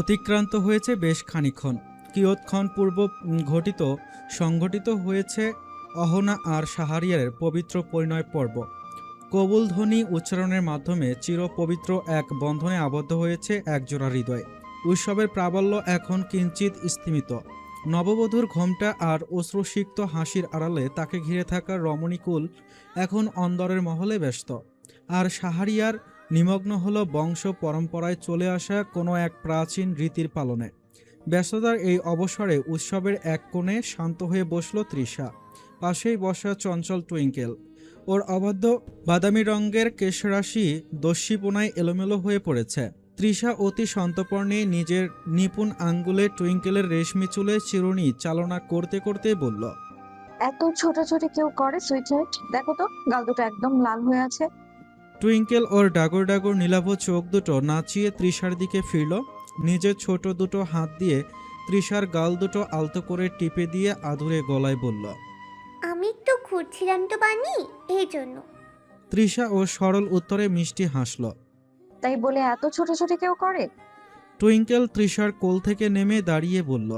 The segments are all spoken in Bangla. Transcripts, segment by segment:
অতিক্রান্ত হয়েছে বেশ খানিকক্ষণ। কিয়ৎক্ষণ পূর্ব সংঘটিত হয়েছে অহনা আর শাহরিয়ারের পবিত্র পরিণয় পর্ব। কবুল ধ্বনি উচ্চারণের মাধ্যমে চিরপবিত্র এক বন্ধনে আবদ্ধ হয়েছে একজোড়া হৃদয়। উৎসবের প্রাবল্য এখন কিঞ্চিত স্তিমিত। নববধূর ঘোমটা আর অশ্রুসিক্ত হাসির আড়ালে তাকে ঘিরে থাকা রমণীকুল এখন অন্দরের মহলে ব্যস্ত। আর শাহরিয়ার নিমগ্ন হল বংশ পরম্পরায় চলে আসা কোনো এক প্রাচীন রীতির পালনে। ব্যস্ততার এই অবসরে উৎসবের এক কোণে শান্ত হয়ে বসল তৃষা। পাশেই বসা চঞ্চল টুইঙ্কেল। ওর অবাধ্য বাদামি রঙের কেশরাশি দস্যিপোনায় এলোমেলো হয়ে পড়েছে। তৃষা অতি সন্তর্পণে নিজের নিপুণ আঙ্গুলে টুইঙ্কেলের রেশমি চুলে চিরুনি চালনা করতে করতে বলল, এত ছোটাছুটি কেউ করে সুইটহার্ট? দেখো তো, গাল দুটো একদম লাল হয়ে আছে। টুইঙ্কেল ওর ডাগর ডাগর নীলাভ চোখ দুটো নাচিয়ে তৃষার দিকে ফিরল। নিজের ছোট দুটো হাত দিয়ে তৃষার গাল দুটো আলতো করে টিপে দিয়ে আদুরে গলায় বলল, আমি তো ঘুরছিলাম তো বানি, এই জন্য। তৃষা ও সরল উত্তরে মিষ্টি হাসল। তাই বলে এত ছোটাছুটি কেউ করে? টুইঙ্কেল তৃষার কোল থেকে নেমে দাঁড়িয়ে বলল,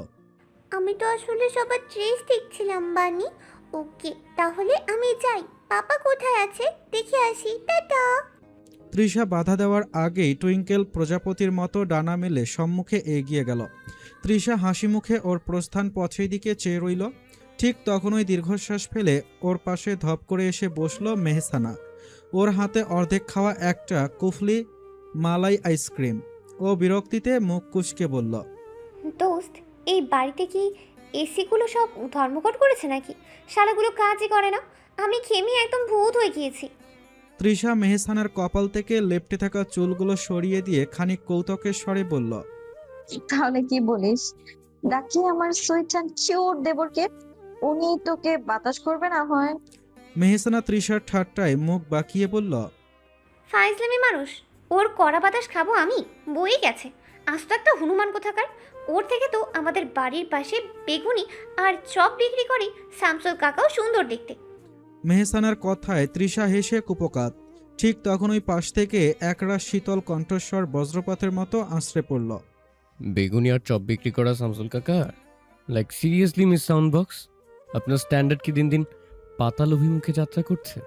আমি তো আসলে সবার ড্রেস দেখছিলাম বানি। ওকে, তাহলে আমি যাই। পাপা কোথায় আছে দেখে আসি, টাটা। তৃষা বাধা দেওয়ার আগেই টুইঙ্কেল প্রজাপতির মতো ডানা মেলে সম্মুখে এগিয়ে গেল। তৃষা হাসি মুখে ওর প্রস্থান পথের দিকে চেয়ে রইল। ঠিক তখনই দীর্ঘশ্বাস ফেলে ওর পাশে ধপ করে এসে বসল মেহসানা। ওর হাতে অর্ধেক খাওয়া একটা কুফলি মালাই আইসক্রিম। ও বিরক্তিতে মুখ কুঁচকে বলল, দোস্ত, এই বাড়িতে কি এসিগুলো সব ধর্মঘট করেছে নাকি? শালাগুলো কাজই করে না। আমি খেমে একদম ভূত হয়ে গিয়েছি। তৃষা মেহসানার কপাল থেকে লেপ্টে থাকা চুলগুলো সরিয়ে দিয়ে খানিক কৌতুকের স্বরে বলল, তাহলে কি বলিস, ডাকি আমার সুইট অ্যান্ড কিউট দেবরকে। উনি তোকে বাতাস করবে না হয়। মেহসানা তৃষার ঠাট্টায় মুখ বাঁকিয়ে বলল, ফাইজলামি মানুষ। ওর কড়া বাতাস খাবো আমি? বই গেছে। আজ তো একটা হনুমান কোথাকার। ওর থেকে তো আমাদের বাড়ির পাশে বেগুনি আর চপ বিক্রি করে শামসুল কাকাও সুন্দর দেখতে। মেহসানার কথায় তৃষা হেসে কুপকাত। ঠিক তখনই পাশ থেকে একরাশ শীতল কণ্ঠস্বর বজ্রপাতের মতো আছড়ে পড়ল, বেগুনি আর চপ বিক্রি করা শামসুল কাকা? Like seriously miss sound box, আপনার স্ট্যান্ডার্ড কি দিন দিন পাতাল অভিমুখে যাত্রা করছে?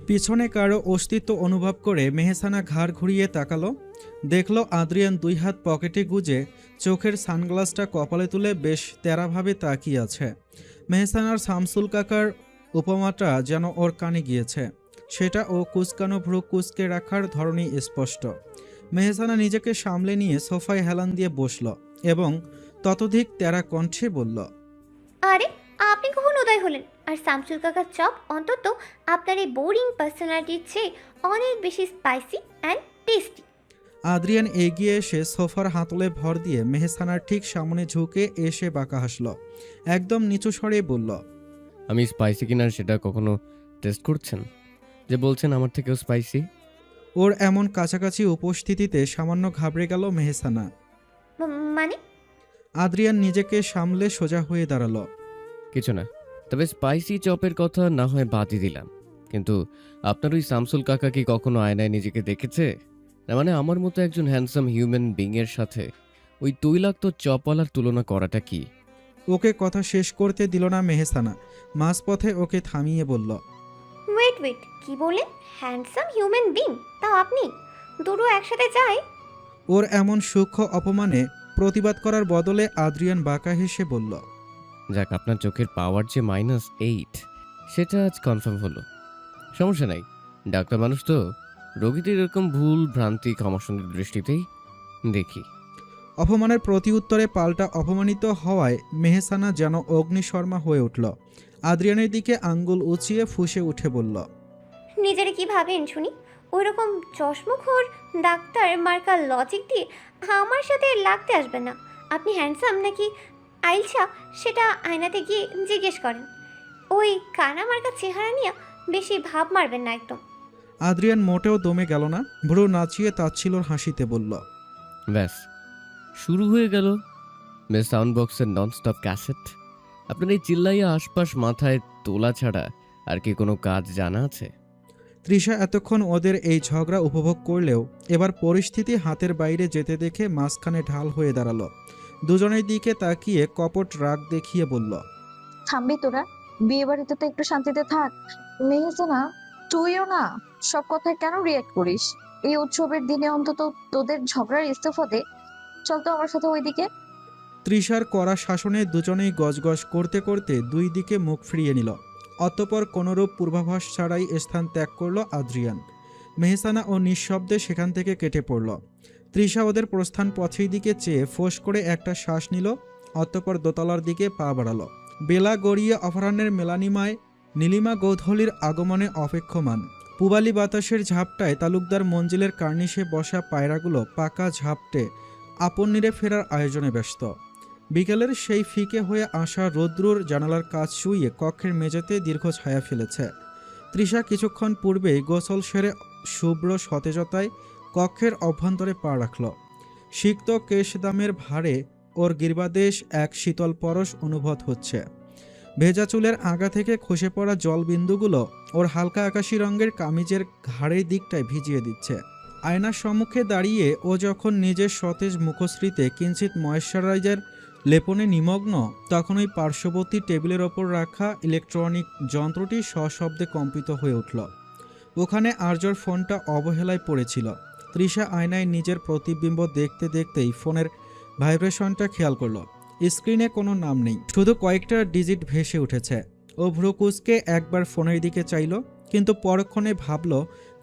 পিছনে কারো অস্তিত্ব অনুভব করে মেহসানা ঘাড় ঘুরিয়ে তাকালো। দেখল আদ্রিয়ান দুই হাত পকেটে গুজে চোখের সানগ্লাসটা কপালে তুলে বেশ তেরাভাবে তাকিয়ে আছে। মেহসানার শামসুল কাকার উপমাটা যেন ওর কানে গিয়েছে। সেটা ও কুচকানো ভ্রু কুচকে রাখার ধরনই স্পষ্ট। মেহসানা নিজেকে সামলে নিয়ে সোফায় হেলান দিয়ে বসল এবং ততোধিক তেরা কণ্ঠে বলল, আরে, আপনি কখন উদয় হলেন? আর শামসুল কাকার চপ অন্তত আপনার এই বোরিং পার্সোনালিটির চেয়ে অনেক বেশি স্পাইসি অ্যান্ড টেস্টি। আদ্রিয়ান এগিয়ে এসে সোফার হাতলে ভর দিয়ে মেহসানার ঠিক সামনে ঝুঁকে এসে বাঁকা হাসল। একদম নিচু স্বরে বলল, আমি স্পাইসি কিনা সেটা কখনো টেস্ট করছেন? যে বলছেন আমার থেকেও স্পাইসি? ওর এমন কাছাকাছি উপস্থিতিতে সামান্য ঘাবড়ে গেল মেহসানা। মানে? আদ্রিয়ান নিজেকে সামলে সোজা হয়ে দাঁড়ালো। কিছু না, তবে স্পাইসি চপের কথা না হয় বাদই দিলাম, কিন্তু আপনার ওই শামসুল কাকা কি কখনো আয়নায় নিজেকে দেখেছে? না মানে আমার মতো একজন হ্যান্ডসাম হিউম্যান বিং এর সাথে ওই তৈলাক্ত চপওয়ালার তুলনা করাটা কি? ওকে কথা শেষ করতে দিল না মেহসানা। মাঝপথে ওকে থামিয়ে বলল, ওয়েট, কি বলেন? Handsome human being? তাও আপনি? দুটো একসাথে যায়? ওর এমন সূক্ষ্ম অপমানে প্রতিবাদ করার বদলে আদ্রিয়ান বাঁকা হেসে বলল, যাক, আপনার চোখের পাওয়ার যে -8 সেটা আজ কনফার্ম হলো। সমস্যা নাই, ডাক্তার মানুষ তো, রোগীদের এরকম ভুল ভ্রান্তি ক্ষমাসুন্দর দৃষ্টিতেই দেখি। অপমানের প্রতি উত্তরে পাল্টা অপমানিত হওয়ায় মেহসানা যেন অগ্নিশর্মা হয়ে উঠল। আদ্রিয়ানের দিকে আঙ্গুল উঁচিয়ে ফুঁসে উঠে বলল, নিজেরে কি ভাবেন শুনি? ওই রকম চশমুখোর ডাক্তার মার্কা লজিক দিয়ে আমার সাথে লাগতে আসবেন না। আপনি হ্যান্ডসাম নাকি আইলসা সেটা আয়নাতে গিয়ে জিজ্ঞেস করেন। ওই কানা মার্কা চেহারা নিয়ে বেশি ভাব মারবেন না একদম। আদ্রিয়ান মোটেও দমে গেল না। ভ্রু নাচিয়ে তাচ্ছিলর হাসিতে বলল, ব্যাস শুরু হয়ে গেল মিস সাউন্ড বক্সের ননস্টপ ক্যাসেট। আপনার এই চিল্লাইয়া আশপাশ মাথায় তোলা ছাড়া আর কি কোনো কাজ জানা আছে? তৃষা এতক্ষণ ওদের এই ঝগড়া উপভোগ করলেও এবার পরিস্থিতি হাতের বাইরে যেতে দেখে মাঝখানে ঢাল হয়ে দাঁড়ালো। দুজনের দিকে তাকিয়ে কপট রাগ দেখিয়ে বলল, থামবি তোরা? বিয়ে বাড়িতে তো একটু শান্তিতে থাক। মেহসানা, তুইও না সব কথায় কেন রিয়াক্ট করিস? এই উৎসবের দিনে অন্তত তোদের ঝগড়ার ইস্তফা দে। চল তো আমার সাথে ওইদিকে। তৃষার কড়া শাসনে দুজনেই গজগজ করতে করতে দুই দিকে মুখ ফিরিয়ে নিল। অতঃপর কোনরূপ পূর্বাভাস ছাড়াই স্থান ত্যাগ করল আদ্রিয়ান। মেহসানা ও নিঃশব্দে সেখান থেকে কেটে পড়ল। তৃষা ওদের প্রস্থান পথের দিকে চেয়ে ফোঁস করে একটা শ্বাস নিল। অতঃপর দোতলার দিকে পা বাড়ালো। বেলা গড়িয়ে অপরাহ্নের মেলানিমায় নীলিমা গৌধূলির আগমনে অপেক্ষমান। পূবালি বাতাসের ঝাপটায় তালুকদার মঞ্জিলের কার্নিশে বসা পায়রাগুলো পাকা ঝাপটে আপন নিরে ফেরার আয়োজনে ব্যস্ত। বিকেলের সেই ফিকে হয়ে আসা রৌদ্রুর জানালার কাজ শুইয়ে কক্ষের মেঝেতে দীর্ঘ ছায়া ফেলেছে। তৃষা কিছুক্ষণ পূর্বেই গোসল সেরে শুভ্র সতেজতায় কক্ষের অভ্যন্তরে পা রাখল। সিক্ত কেশদামের ভারে ওর গির্বাদেশ এক শীতল পরশ অনুভূত হচ্ছে। ভেজা চুলের আগা থেকে খসে পড়া জলবিন্দুগুলো ওর হালকা আকাশি রঙের কামিজের ঘাড়ের দিকটায় ভিজিয়ে দিচ্ছে। আয়নার সম্মুখে দাঁড়িয়ে ও যখন নিজের সতেজ মুখশ্রীতে কিঞ্চিত ময়েশ্চারাইজার লেপনে নিমগ্ন, তখন ওই পার্শ্ববর্তী টেবিলের ওপর রাখা ইলেকট্রনিক যন্ত্রটি সশব্দে কম্পিত হয়ে উঠল। ওখানে আর্যর ফোনটা অবহেলায় পড়েছিল। তৃষা আয়নায় নিজের প্রতিবিম্ব দেখতে দেখতেই ফোনের ভাইব্রেশনটা খেয়াল করল। স্ক্রিনে কোনো নাম নেই, শুধু কয়েকটা ডিজিট ভেসে উঠেছে। ও ভ্রুকুচকে একবার ফোনের দিকে চাইল, কিন্তু পরক্ষণে ভাবল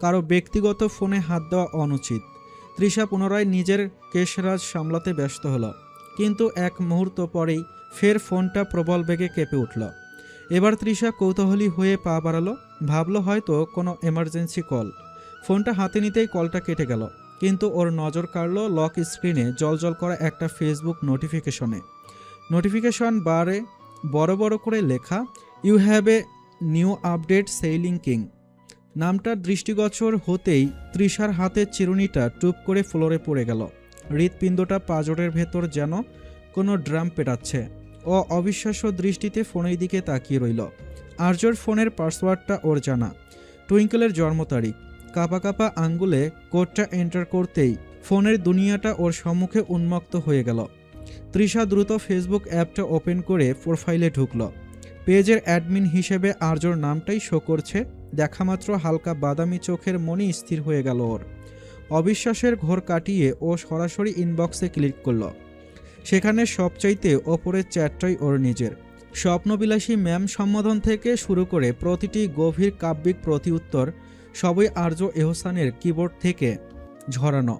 কারো ব্যক্তিগত ফোনে হাত দেওয়া অনুচিত। তৃষা পুনরায় নিজের কেশরাজ সামলাতে ব্যস্ত হলো, কিন্তু এক মুহূর্ত পরেই ফের ফোনটা প্রবল বেগে কেঁপে উঠল। এবার তৃষা কৌতূহলী হয়ে পা বাড়ালো, ভাবল হয়তো কোনো এমার্জেন্সি কল। ফোনটা হাতে নিতেই কলটা কেটে গেল, কিন্তু ওর নজর কাড়ল লক স্ক্রিনে জলজল করা একটা ফেসবুক নোটিফিকেশনে। নোটিফিকেশন বারে বড় বড় করে লেখা, you have a new update sailing king. নামটা দৃষ্টিগোচর হতেই তৃষার হাতের চিরুনিটা টুপ করে ফ্লোরে পড়ে গেল। হৃৎপিণ্ডটা পাঁজরের ভেতর যেন কোনো ড্রাম পেটাচ্ছে। ও অবিশ্বাস্য দৃষ্টিতে ফোনের দিকে তাকিয়ে রইল। আর্যর ফোনের পাসওয়ার্ডটা ওর জানা, টুইঙ্কেলের জন্ম তারিখ। কাঁপা কাঁপা আঙ্গুলে কোডটা এন্টার করতেই ফোনের দুনিয়াটা ওর সম্মুখে উন্মুক্ত হয়ে গেল। তৃষা দ্রুত ফেসবুক অ্যাপটা ওপেন করে প্রোফাইলে ঢুকল। পেজের অ্যাডমিন হিসেবে আর্যর নামটাই শো করছে। দেখামাত্র হালকা বাদামি চোখের মনে স্থির হয়ে গেল ওর। অবিশ্বাসের ঘোর কাটিয়ে ও সরাসরি ইনবক্সে ক্লিক করল। সেখানে সবচাইতে ওপরের চ্যাটটাই ওর নিজের। স্বপ্নবিলাসী ম্যাম সম্বোধন থেকে শুরু করে প্রতিটি গভীর কাব্যিক প্রতিউত্তর সবই আর্য এহসানের কিবোর্ড থেকে ঝরানো।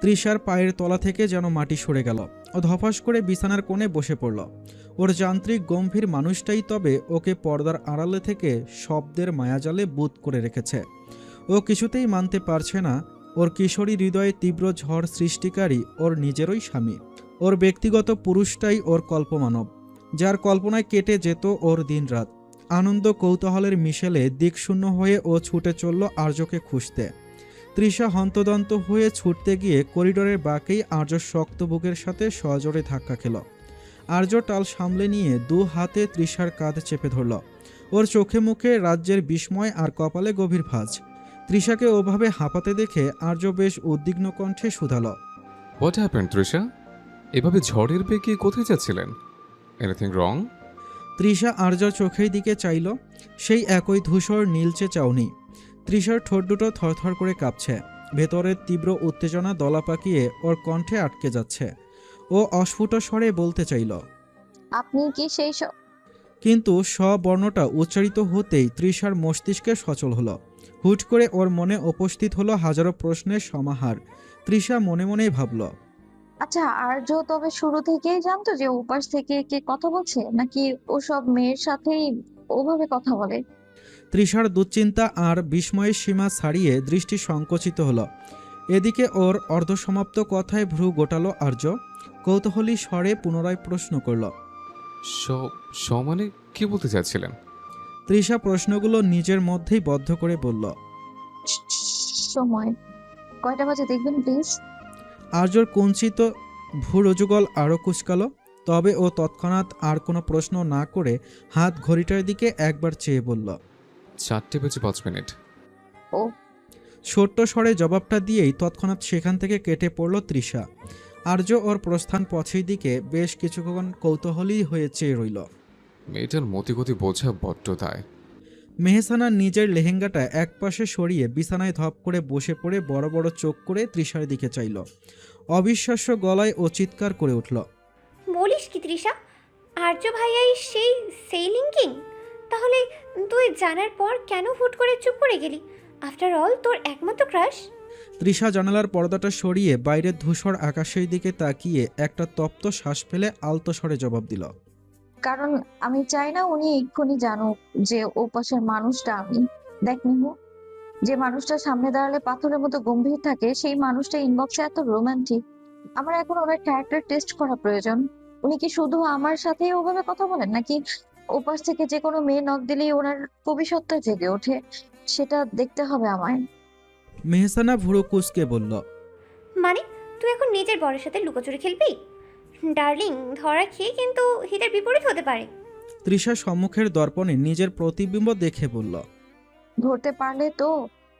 তৃষার পায়ের তলা থেকে যেন মাটি সরে গেল। ও ধপাস করে বিছানার কোণে বসে পড়ল। ওর যান্ত্রিক গম্ভীর মানুষটাই তবে ওকে পর্দার আড়ালে থেকে শব্দের মায়াজালে বুঁদ করে রেখেছে। ও কিছুতেই মানতে পারছে না ওর কিশোরী হৃদয়ে তীব্র ঝড় সৃষ্টিকারী ওর নিজেরই স্বামী। ওর ব্যক্তিগত পুরুষটাই ওর কল্পমানব, যার কল্পনায় কেটে যেত ওর দিনরাত। আনন্দ কৌতূহলের মিশেলে দিকশূন্য হয়ে ও ছুটে চলল আর্যকে খুঁজতে। তৃষা হন্তদন্ত হয়ে ছুটতে গিয়ে করিডোরের বাঁকেই আর্য শক্ত বুকের সাথে সজোরে ধাক্কা খেল। আর্য টাল সামলে নিয়ে দু হাতে তৃষার কাঁধ চেপে ধরল। ওর চোখে মুখে রাজ্যের বিস্ময় আর কপালে গভীর ভাঁজ। তৃষাকে ওভাবে হাঁপাতে দেখে আর্য বেশ উদ্বিগ্ন কণ্ঠে শুধাল, হোয়াট হ্যাপেন্ড তৃষা? এভাবে ঝড়ের বেগে কোথায় যাচ্ছিলেন? Anything wrong? তৃষা আর্যর চোখের দিকে চাইল। সেই একই ধূসর নীলচে চাউনি। তৃষার ঠোঁট দুটো থরথর করে কাঁপছে। ভেতরের তীব্র উত্তেজনা দলা পাকিয়ে ওর কণ্ঠে আটকে যাচ্ছে। ও অস্ফুট স্বরে বলতে চাইল, আপনি কি সেই কিন্তু স্ববর্ণটা উচ্চারিত হতেই তৃষার মস্তিষ্কে সচল হলো। হুট করে ওর মনে উপস্থিত হলো হাজারো প্রশ্নের সমাহার। তৃষা মনে মনেই ভাবল, আচ্ছা, আর্য তবে শুরু থেকেই জানতো যে ওপাশ থেকে কে কথা বলছে, নাকি ও সব মেয়ের সাথেই ওভাবে কথা বলে? তৃষার দুশ্চিন্তা আর বিস্ময়ের সীমা ছাড়িয়ে দৃষ্টি সংকুচিত হলো। এদিকে ওর অর্ধসমাপ্ত কথায় ভ্রু গোটালো আর্য। কৌতূহলী স্বরে পুনরায় প্রশ্ন করল, মানে কি বলতে চাচ্ছিলেন? তৃষা প্রশ্নগুলো নিজের মধ্যেই বদ্ধ করে বলল, সময় কয়টা বাজে দেখবেন প্লিজ? আর্যর কুঞ্চিত ভ্রুযুগল আরও কুচকালো। তবে ও তৎক্ষণাৎ আর কোনো প্রশ্ন না করে হাত ঘড়িটার দিকে একবার চেয়ে বলল, 4:05। যাবো। ছোট্ট স্বরে জবাবটা দিয়েই তৎক্ষণাৎ সেখান থেকে কেটে পড়ল তৃষা। আর্য ওর প্রস্থান পথের দিকে বেশ কিছুক্ষণ কৌতূহলী হয়ে চেয়ে রইল। মেয়েটার মতিগতি বোঝা বড্ড দায়। মেহসানা নিজের লেহেঙ্গাটা একপাশে সরিয়ে বিছানায় ধপ করে বসে পড়ে বড় বড় চোখ করে তৃষার দিকে চাইল। অবিশ্বাস্য গলায় ও চিৎকার করে উঠল। বলিস কি তৃষা, আর্য ভাইয়াই সেই সেইলিং কিং? তাহলে তুই জানার পর কেন হুট করে চুপ করে গেলি? আফটার অল তোর একমাত্র ক্রাশ। তৃষা জানালার পর্দাটা সরিয়ে বাইরের ধূসর আকাশের দিকে তাকিয়ে একটা তপ্ত শ্বাস ফেলে আলতো স্বরে জবাব দিল। কারণ আমি চাই না উনি এক্ষুনি জানুক যে ও পাশের মানুষটা আমি। দেখ নিহু, যে মানুষটা সামনে দাঁড়ালে পাথরের মতো গম্ভীর থাকে, সেই মানুষটা ইনবক্সে এত রোমান্টিক। আমার এখন ওনার ক্যারেক্টার টেস্ট করা প্রয়োজন। উনি কি শুধু আমার সাথেই ওভাবে কথা বলেন, নাকি ওপাশ থেকে যে কোনো মেয়ে নক দিলেই ওনার কবিসত্তা জেগে ওঠে? সেটা দেখতে হবে আমায়। মেহসানা ভুরু কুঁচকে বলল। মানে তুই এখন নিজের বরের সাথে লুকোচুরি খেলবি? ডার্লিং, ধরা খেয়ে কিন্তু হিতের বিপরীত হতে পারে। তৃষা সম্মুখের দর্পণে নিজের প্রতিবিম্ব দেখে বলল। ধরতে পারলে তো?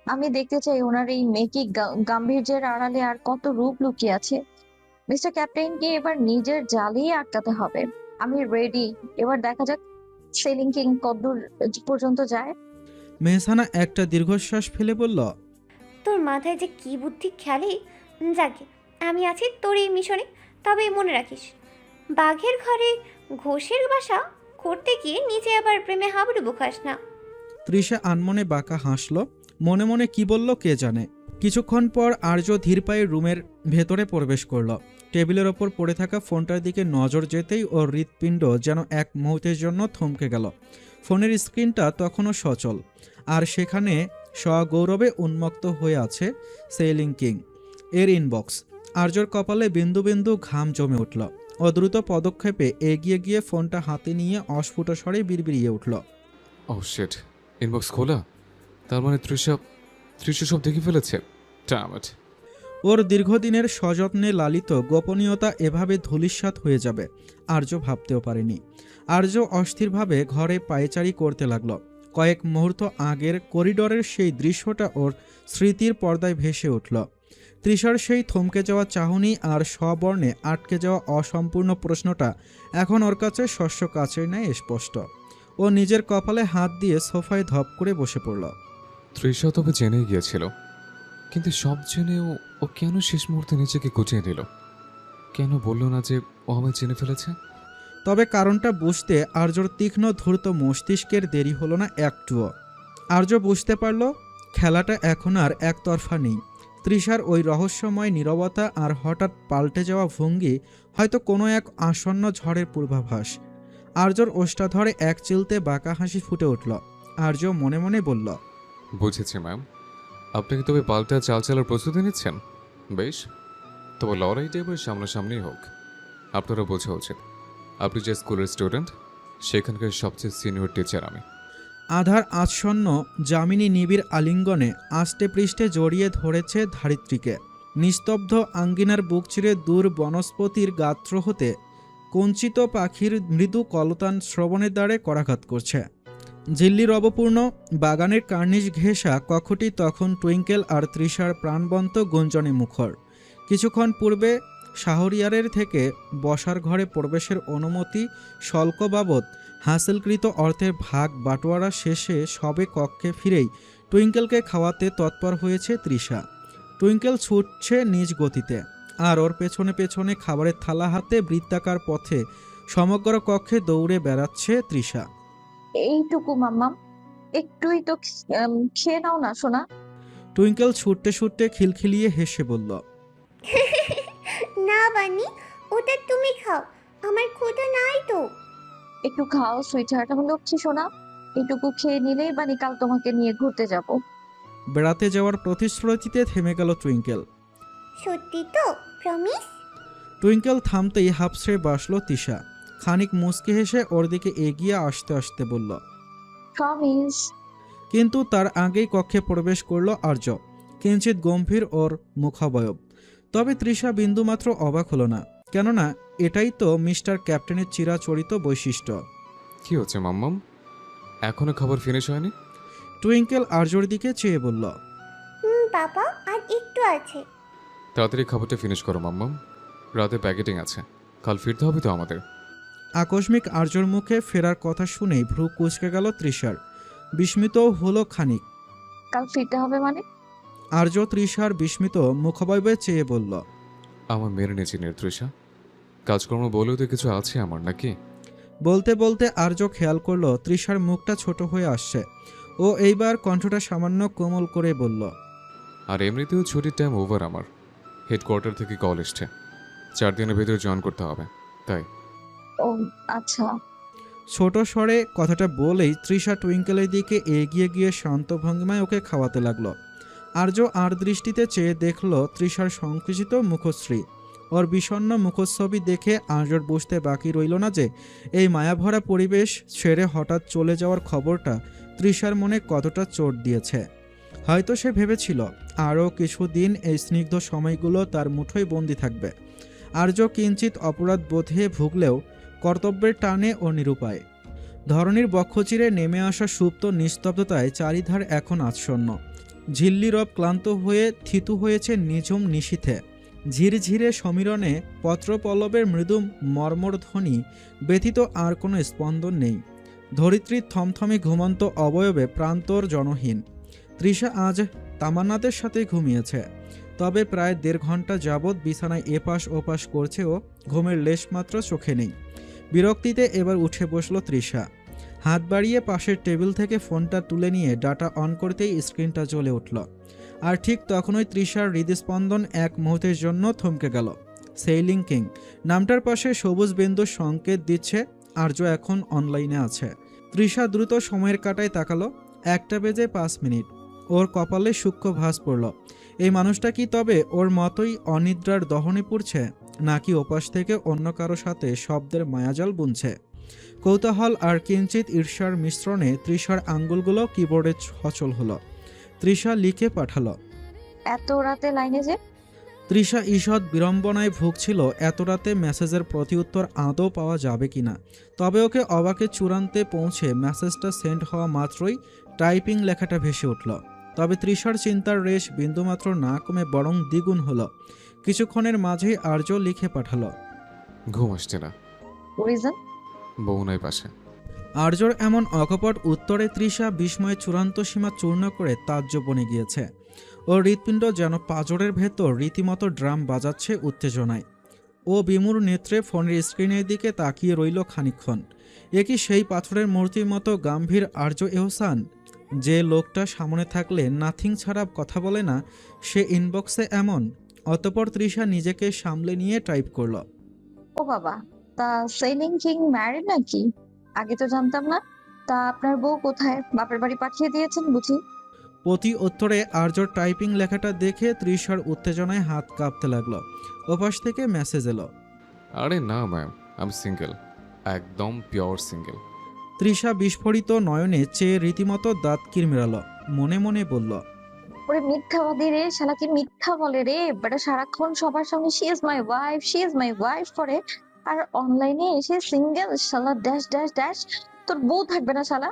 আমি দেখতে চাই ওনার এই মেকি গাম্ভীর্যের আড়ালে আর কত রূপ লুকিয়ে আছে। মিস্টার ক্যাপ্টেনকে এবার নিজের জালেই আটকাতে হবে। আমি রেডি। এবার দেখা যাক সেলিং কিং কতদূর পর্যন্ত যায়। মেহসানা একটা দীর্ঘশ্বাস ফেলে বলল। তোর মাথায় যে কি বুদ্ধি খেলে! যাকে আমি আছি তোর এই মিশনে। তবে মনে রাখিস, বাঘের ঘরে ঘোষের বাসা করতে গিয়ে নিচে আবার প্রেমে হাবুডুবু খাস না। তৃষা আনমনে বাঁকা হাসল। মনে মনে কি বলল কে জানে। কিছুক্ষণ পর আর্য ধীর পায়ে রুমের ভেতরে প্রবেশ করল। টেবিলের ওপর পড়ে থাকা ফোনটার দিকে নজর যেতেই ওর হৃৎপিণ্ড যেন এক মুহূর্তের জন্য থমকে গেল। ফোনের স্ক্রিনটা তখনও সচল, আর সেখানে সগৌরবে উন্মুক্ত হয়ে আছে সেইলিং কিং এর ইনবক্স। আর্যর কপালে বিন্দু বিন্দু ঘাম জমে উঠল। ও দ্রুত পদক্ষেপে এগিয়ে গিয়ে ফোনটা হাতে নিয়ে অস্ফুট স্বরে বিড়বিড়িয়ে উঠল। ও শিট, ইনবক্স খোলা। তার মানে তৃষা সব দেখে ফেলেছে। Damn it. ওর দীর্ঘদিনের সযত্নে লালিত গোপনীয়তা এভাবে ধূলিসাৎ হয়ে যাবে আর্য ভাবতেও পারেনি। আর্য অস্থিরভাবে ঘরে পায়চারি করতে লাগল। কয়েক মুহূর্ত আগের করিডোরের সেই দৃশ্যটা ওর স্মৃতির পর্দায় ভেসে উঠল। তৃষার সেই থমকে যাওয়া চাহনি আর স্ববর্ণে আটকে যাওয়া অসম্পূর্ণ প্রশ্নটা এখন ওর কাছে শস্য কাছের ন্যায় স্পষ্ট। ও নিজের কপালে হাত দিয়ে সোফায় ধপ করে বসে পড়ল। তৃষা তবে জেনে গিয়েছিল, কিন্তু সব জেনেও ও কেন শেষ মুহূর্তে নিজেকে গুটিয়ে নিল? কেন বলল না যে ও আমায় চিনে ফেলেছে? তবে কারণটা বুঝতে আর্যর তীক্ষ্ণ ধূর্ত মস্তিষ্কের দেরি হলো না একটুও। আর্য বুঝতে পারল খেলাটা এখন আর একতরফা নেই। তৃষার ওই রহস্যময় নীরবতা আর হঠাৎ পাল্টে যাওয়া ভঙ্গি হয়তো কোনো এক আসন্ন ঝড়ের পূর্বাভাস। আর্যর ওষ্ঠাধরে এক চিলতে বাঁকা হাসি ফুটে উঠল। আর্য মনে মনে বলল, বুঝেছি ম্যাম, আপনি কি তবে পাল্টা চাল চালার প্রস্তুতি নিচ্ছেন? বেশ, তবে লড়াইটা এবার সামনাসামনি হোক। আপনারা বোঝা উচিত, আপনি যে স্কুলের স্টুডেন্ট, সেখানকার সবচেয়ে সিনিয়র টিচার আমি। আধার আচ্ছন্ন যামিনী নিবিড় আলিঙ্গনে আষ্টে পৃষ্ঠে জড়িয়ে ধরেছে ধারিত্রীকে। নিস্তব্ধ আঙ্গিনার বুক চিরে দূর বনস্পতির গাত্র হতে কঞ্চিত পাখির মৃদু কলতান শ্রবণের দ্বারে করাঘাত করছে। ঝিল্লির অবপূর্ণ বাগানের কার্নিশ ঘেঁষা কক্ষটি তখন টুইঙ্কেল আর তৃষার প্রাণবন্ত গুঞ্জনে মুখর। কিছুক্ষণ পূর্বে শাহরিয়ারের থেকে বসার ঘরে প্রবেশের অনুমতি শুল্ক বাবদ হাসিলকৃত অর্থের ভাগ বাটোয়ারা শেষে সবে কক্ষে ফিরেই টুইঙ্কেলকে খাওয়াতে তৎপর হয়েছে তৃষা। টুইঙ্কেল ছুটছে নিজ গতিতে, আর ওর পেছনে পেছনে খাবারের থালা হাতে বৃত্তাকার পথে সমগ্র কক্ষে দৌড়ে বেড়াচ্ছে তৃষা। এইটুকু মাম্মাম, একটুই তো খেয়ে নাও না সোনা। টুইঙ্কেল ছুটতে ছুটতে খিলখিলিয়ে হেসে বলল, না বানি, ওটা তুমি খাও, আমার ক্ষুধা নাই তো। একটু খাও সুইটহার্ট, আমার লক্ষ্মী সোনা। এটুকু খেয়ে নিলেই বানি কাল তোমাকে নিয়ে ঘুরতে যাব। বেড়াতে যাওয়ার প্রতিশ্রুতিতে থেমে গেল টুইঙ্কেল। সত্যি তো? প্রমিস? টুইঙ্কেল থামতেই হাফসে বাসল তৃষা। খানিক মুচকি হেসে ওর দিকে এগিয়ে আসতে আসতে বলল, প্রমিস। কিন্তু তার আগেই কক্ষে প্রবেশ করল আর্য। কিঞ্চিত গম্ভীর ওর মুখাবয়ব। তবে তৃষা বিন্দুমাত্র অবাক হলো না, কেননা এটাই তো মিস্টার ক্যাপ্টেনের চিরাচরিত বৈশিষ্ট্য। কি হচ্ছে মাম্মাম? এখনো খাবার ফিনিশ হয়নি? টুইঙ্কেল আর্যর দিকে চেয়ে বলল, বাবা আর একটু আছে। তাড়াতাড়ি খাবারটা ফিনিশ করো মাম্মাম, রাতে প্যাকেটিং আছে, কাল ফিরতে হবে তো আমাদের। আকস্মিক আর্যর মুখে ফেরার কথা শুনেই ভ্রু কুঁচকে গেল তৃষার। বিস্মিতও হলো খানিক। কাল ফিরতে হবে মানে? আর্য তৃষার বিস্মিত মুখবয়বে চেয়ে বলল, আমার মেরে নিয়েছি নির্তৃষা, কাজকর্ম বলেও তো কিছু আছে আমার নাকি? বলতে বলতে আর্য খেয়াল করলো তৃষার মুখটা ছোট হয়ে আসছে। ও এইবার কণ্ঠটা সামান্য কোমল করে বলল, আর এমনিতেও ছুটির টাইম ওভার আমার, হেডকোয়ার্টার থেকে কল এসছে, 4 দিনের ভেতরে জয়েন করতে হবে, তাই। ও আচ্ছা। ছোট স্বরে কথাটা বলেই তৃষা টুইঙ্কেলের দিকে এগিয়ে গিয়ে শান্ত ভঙ্গিমায় ওকে খাওয়াতে লাগলো। আর্য আর দৃষ্টিতে চেয়ে দেখল তৃষার সংকুচিত মুখশ্রী। ওর বিষণ্ণ মুখচ্ছবি দেখে আর্যর বুঝতে বাকি রইল না যে এই মায়াভরা পরিবেশ ছেড়ে হঠাৎ চলে যাওয়ার খবরটা তৃষার মনে কতটা চোট দিয়েছে। হয়তো সে ভেবেছিল আরও কিছুদিন এই স্নিগ্ধ সময়গুলো তার মুঠোয় বন্দি থাকবে। আর্য কিঞ্চিত অপরাধ বোধে ভুগলেও কর্তব্যের টানে ও নিরুপায়। ধরণীর বক্ষচিরে নেমে আসা সুপ্ত নিস্তব্ধতায় চারিধার এখন আচ্ছন্ন। ঝিল্লি রব ক্লান্ত হয়ে থিতু হয়েছে নিঝুম নিশীথে। ঝিরঝিরে সমীরণে পত্রপল্লবের মৃদু মর্মর ধ্বনি ব্যতীত আর কোনো স্পন্দন নেই। ধরিত্রীর থমথমে ঘুমন্ত অবয়বে প্রান্তর জনহীন। তৃষা আজ তামান্নাদের সাথে ঘুমিয়েছে, তবে প্রায় 1.5 ঘন্টা যাবৎ বিছানায় এপাশ ওপাশ করছে ও ঘুমের লেশমাত্র চোখে নেই। বিরক্তিতে এবার উঠে বসল তৃষা। হাত বাড়িয়ে পাশের টেবিল থেকে ফোনটা তুলে নিয়ে ডাটা অন করতেই স্ক্রিনটা জ্বলে উঠল। আর ঠিক তখনই তৃষার হৃদস্পন্দন এক মুহূর্তের জন্য থমকে গেল। সেইলিং কিং নামটার পাশে সবুজ বিন্দুর সংকেত দিচ্ছে আর্য এখন অনলাইনে আছে। তৃষা দ্রুত সময়ের কাটায় তাকালো। 1:05। ওর কপালে সূক্ষ্ম ভাঁজ পড়ল। এই মানুষটা কি তবে ওর মতোই অনিদ্রার দহনে পড়ছে, নাকি ওপাশ থেকে অন্য কারো সাথে শব্দের মায়াজাল বুনছে? কৌতূহল আর কিঞ্চিত ঈর্ষার মিশ্রণে তৃষার আঙ্গুলগুলো কিবোর্ডে সচল হলো। তৃষা লিখে পাঠালো। এত রাতে লাইনে যে? তৃষা ঈষৎ বিড়ম্বনায় ভুগছিল এত রাতে মেসেজের প্রতিউত্তর আদৌ পাওয়া যাবে কিনা। তবে ওকে অবাকে চূড়ান্তে পৌঁছে মেসেজটা সেন্ড হওয়া মাত্রই টাইপিং লেখাটা ভেসে উঠল। তবে তৃষার চিন্তার রেশ বিন্দুমাত্র না কমে বরং দ্বিগুণ হলো। কিছুক্ষণের মাঝেই আর্য লিখে পাঠালো, ঘুম আসছে না, রিজন? বউ নাই পাশে। আর্যর এমন অকপট উত্তরে তৃষা বিস্ময়ে চূড়ান্ত সীমা চূর্ণ করে তাজ্জব বনে গিয়েছে। ওর হৃৎপিণ্ড যেন পাঁজরের ভেতর রীতিমতো ড্রাম বাজাচ্ছে উত্তেজনায়। ও বিমূঢ় নেত্রে ফোনের স্ক্রিনের দিকে তাকিয়ে রইল খানিকক্ষণ। এ কি সেই পাথরের মূর্তির মতো গম্ভীর আর্য এহসান, যে লোকটা সামনে থাকলে নাথিং ছাড়া কথা বলে না, সে ইনবক্সে এমন? অতঃপর তৃষা নিজেকে সামলে নিয়ে টাইপ করল, ও বাবা, তা সেইলিং কিং ম্যারিড নাকি? আগে তো জানতাম না। তা আপনার বউ কোথায়? বাপের বাড়ি পাঠিয়ে দিয়েছেন বুঝি? প্রতি উত্তরে আর্যর টাইপিং লেখাটা দেখে তৃষার উত্তেজনায় হাত কাঁপতে লাগলো। ওপাশ থেকে মেসেজ এলো, আরে না ম্যাম, আমি সিঙ্গেল, একদম পিওর সিঙ্গেল। তৃষা বিস্ফোরিত নয়নে চেয়ে রীতিমতো দাঁত কিরমিরালো। মনে মনে বলল, ওরে মিথ্যাবাদী রে, শালা কি মিথ্যা বলে রে বেটা! সারাক্ষণ সবার সামনে she is my wife, she is my wife করে, আর অনলাইনে এসে সিঙ্গেল। শালা ড্যাশ ড্যাশ ড্যাশ। তোর বউ থাকবে না শালা?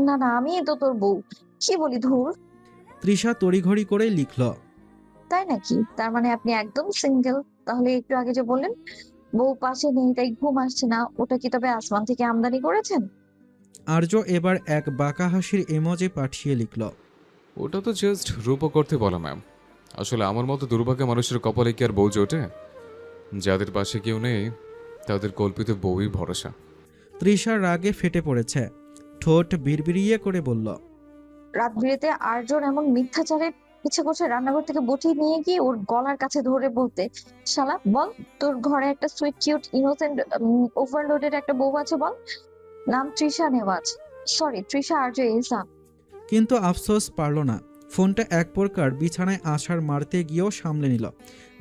না না, আমি তো তোর বউ। কি বলি ধুর। তৃষা তড়িঘড়ি করে লিখল, তাই নাকি? তার মানে আপনি একদম সিঙ্গেল? তাহলে একটু আগে যে বললেন বউ পাশে নেই তাই ঘুম আসছে না, ওটা কি তবে আসমান থেকে আমদানি করেছেন? আর্য এবার এক বাঁকা হাসির ইমোজি পাঠিয়ে লিখল, ওটা তো জাস্ট রূপকর্তে বলা ম্যাম। আসলে আমার মতো দুর্ভাগ্য মানুষের কপালে কি আর বউ জোটে? যাদের পাশে কেউ নেই তাদের কল্পিত বউই ভরসা। তৃষার রাগে ফেটে পড়েছে। ঠোঁট বিড়বিড়িয়ে করে বলল, রাত বিরেতে আর্যর এমন মিথ্যাচারের ইচ্ছে করছে রান্নাঘর থেকে বটি নিয়ে গিয়ে ওর গলার কাছে ধরে বলতে, শালা বল, তোর ঘরে একটা সুইট কিউট ইনোসেন্ট ওভারলোডেড একটা বউ আছে বল। নাম তৃষা নেওয়াজ, সরি তৃষা আর্য এহসান। কিন্তু আফসোস পারল না। ফোনটা এক প্রকার বিছানায় আছাড় মারতে গিয়েও সামলে নিল।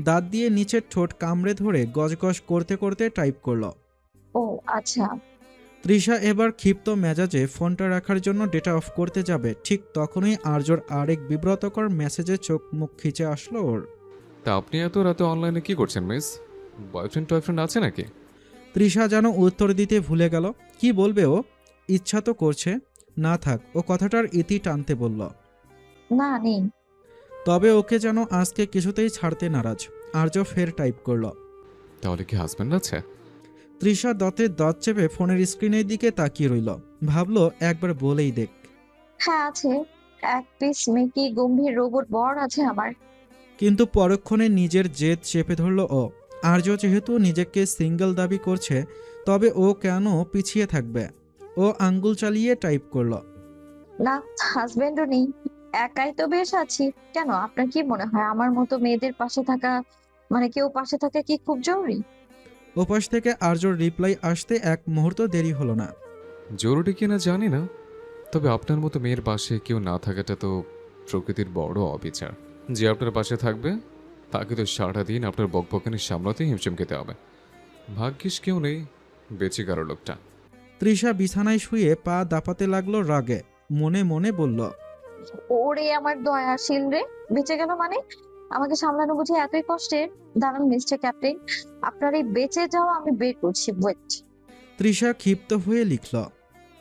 দাঁত দিয়ে নিচের ঠোঁট কামড়ে ধরে গজগজ করতে করতে টাইপ করল। ও আচ্ছা। তৃষা এবার ক্ষিপ্ত মেজাজে ফোনটা রাখার জন্য ডেটা অফ করতে যাবে, ঠিক তখনই আর্যর আরেক বিব্রতকর মেসেজে চোখ মুখ খিচে আসলো ওর। তা আপনি এত রাতে অনলাইনে কি করছেন মিস? বয়ফ্রেন্ড টয়ফ্রেন্ড আছে নাকি? তৃষা যেন উত্তর দিতে ভুলে গেল। কি বলবে ও? ইচ্ছা তো করছে, না থাক, ও কথাটার ইতি টানতে বলল। না নেই। তবে ওকে যেন আজকে কিছুতেই ছাড়তে নারাজ। আর্য ফের টাইপ করল। তাহলে কি হাজব্যান্ড আছে? তৃষা দাঁতে দাঁত চেপে ফোনের স্ক্রিনের দিকে তাকিয়ে রইল। ভাবলো একবার বলেই দেখ। হ্যাঁ আছে, এক পিস মেকি গম্ভীর রোবট বর আছে আমার। কিন্তু পরক্ষণে নিজের জেদ চেপে ধরল ও। আর্য যেহেতু নিজেকে সিঙ্গেল দাবি করছে, তবে ও কেন পিছিয়ে থাকবে? ও আঙ্গুল চালিয়ে টাইপ করল। না, হাজবেন্ডও নেই, একাই তো বেশ আছি। কেন, আপনার কি মনে হয় আমার মতো মেয়েদের পাশে থাকা মানে কেউ পাশে থাকা কি খুব জরুরি? ওপাশ থেকে আর্যর রিপ্লাই আসতে এক মুহূর্ত দেরি হলো না। জরুরি কিনা জানি না, তবে আপনার মতো মেয়ের পাশে কেউ না থাকাটা তো প্রকৃতির বড় অবিচার। যে আপনার পাশে থাকবে তাকে তো সারাদিন আপনার বকবকানি সামলাতেই হিমশিম খেতে হবে। ভাগ্যিস কেউ নেই, বেঁচে গেল লোকটা। তৃষা বিছানায় শুয়ে পা দাপাতে লাগলো রাগে। মনে মনে বলল, ওরে আমার দয়াশীল রে, বেঁচে গেল মানে? আমাকে সামলানো বুঝি এতই কষ্টের? দাঁড়ান মিস্টার ক্যাপ্টেন, আপনার এই বেঁচে যাওয়া আমি বের করছি, ওয়েট। তৃষা ক্ষিপ্ত হয়ে লিখল।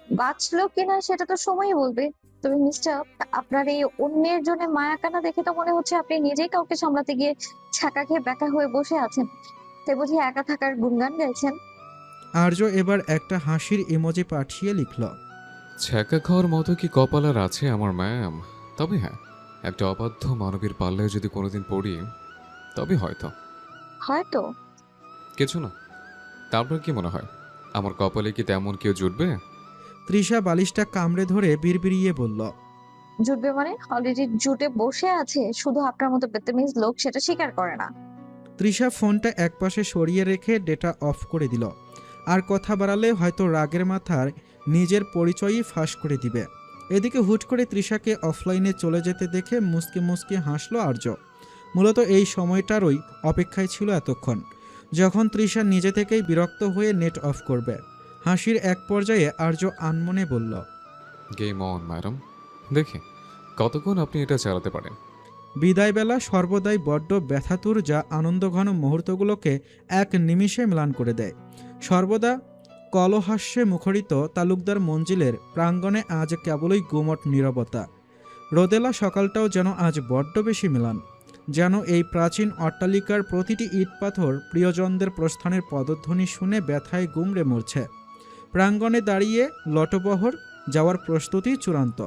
বাঁচলো কিনা সেটা তো সময়ই বলবে। তবে মিস্টার, আপনার এই অন্যের জন্য মায়া কান্না দেখে তো মনে হচ্ছে আপনি নিজেই কাউকে সামলাতে গিয়ে ছাকা খেয়ে ব্যাকা হয়ে বসে আছেন। তাই বুঝি একা থাকার গুণগান গাইছেন? আর্য এবার একটা হাসির ইমোজি পাঠিয়ে লিখল। ছ্যাঁকা খাওয়ার মতো কি কপাল আর আছে আমার ম্যাম? তবে হ্যাঁ, একটা অবাধ্য মানবীর পাল্লায় যদি কোনোদিন পড়ি, তবে হয়তো। হয়তো। কিছু না। তারপর কি মনে হয়, আমার কপালে কি তেমন কেউ জুটবে? তৃষা বালিশটা কামড়ে ধরে বিড়বিড়িয়ে বলল। জুটবে মানে? অলরেডি জুটে বসে আছে, শুধু আপনার মতো বেত্তমিজ লোক সেটা স্বীকার করে না। তৃষা ফোনটা একপাশে সরিয়ে রেখে ডেটা অফ করে দিল। আর কথা বাড়ালে হয়তো রাগের মাথার নিজের পরিচয়ই ফাঁস করে দিবে। এদিকে হুট করে তৃষাকে অফলাইনে চলে যেতে দেখে মুচকি মুচকি হাসলো আর্য। মূলত এই সময়টারই অপেক্ষায় ছিল এতক্ষণ, যখন তৃষা নিজে থেকেই বিরক্ত হয়ে নেট অফ করবে। হাসির এক পর্যায়ে আর্য আনমনে বলল, গেম অন ম্যাডাম, দেখি কতক্ষণ আপনি এটা চালাতে পারেন। বিদায়বেলা সর্বদাই বড্ড ব্যথাতুর, যা আনন্দঘন মুহূর্তগুলোকে এক নিমিষে ম্লান করে দেয়। সর্বদা কলহাস্যে মুখরিত তালুকদার মঞ্জিলের প্রাঙ্গণে আজ কেবলই গুমট নীরবতা। রোদেলা সকালটাও যেন আজ বড্ড বেশি ম্লান। যেন এই প্রাচীন অট্টালিকার প্রতিটি ইট পাথর প্রিয়জনদের প্রস্থানের পদধ্বনি শুনে ব্যথায় গুমড়ে মরছে। প্রাঙ্গণে দাঁড়িয়ে লটবহর যাওয়ার প্রস্তুতি চূড়ান্ত।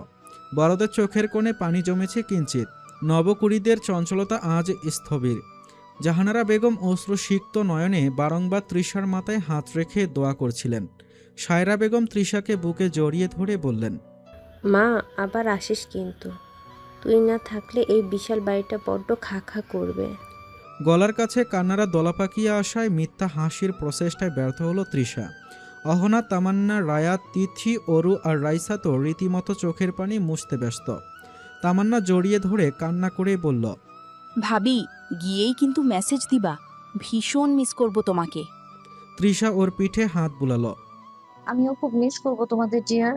বড়দের চোখের কোণে পানি জমেছে কিঞ্চিত। নবকুড়িদের চঞ্চলতা আজ স্থবির। জাহানারা বেগম অশ্রুসিক্ত নয়নে বারংবার তৃষার মাথায় হাত রেখে দোয়া করছিলেন। সায়রা বেগম তৃষাকে বুকে জড়িয়ে ধরে বললেন, মা আবার আসিস কিন্তু, তুই না থাকলে এই বিশাল বাড়িটা বড্ড খা খা করবে। গলার কাছে কান্নারা দলা পাকিয়ে আসায় মিথ্যা হাসির প্রচেষ্টায় ব্যর্থ হলো তৃষা। অহনা, তামান্না, রায়াত, তিথি, অরু আর রাইসা তো রীতিমতো চোখের পানি মুছতে ব্যস্ত। তামান্না জড়িয়ে ধরে কান্না করে বলল, ভাবি, গিয়েই কিন্তু মেসেজ দিবা, ভীষণ মিস করব তোমাকে। তৃষা ওর পিঠে হাত বুলালো। আমিও খুব মিস করবো তোমাদের ডিয়ার।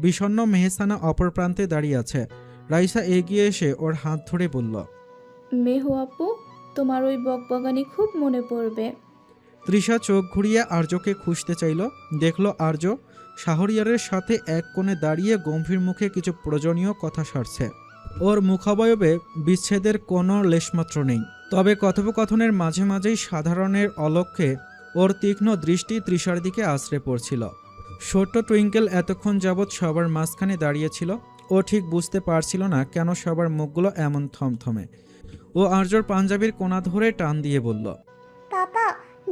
বিষণ্ণ মেহসানা অপর প্রান্তে দাঁড়িয়ে আছে। রাইসা এগিয়ে এসে ওর হাত ধরে বলল, মেহু আপু, তোমার ওই বকবগানি খুব মনে পড়বে। তৃষা চোখ ঘুরিয়ে আর্যকে খুঁজতে চাইল। দেখল আর্য শাহরিয়ারের সাথে এক কোণে দাঁড়িয়ে গম্ভীর মুখে কিছু প্রয়োজনীয় কথা সারছে। ওর মুখাবয়বে বিচ্ছেদের কোনো লেশমাত্র নেই। তবে কথোপকথনের মাঝে মাঝেই সাধারণের অলক্ষ্যে ওর তীক্ষ্ণ দৃষ্টি তৃষার দিকে আশ্রে পড়ছিল। ছোট্ট টুইঙ্কেল এতক্ষণ যাবৎ সবার মাঝখানে দাঁড়িয়েছিল। ও ঠিক বুঝতে পারছিল না কেন সবার মুখগুলো এমন থমথমে। ও আর্যর পাঞ্জাবির কোণা ধরে টান দিয়ে বলল, পাপা,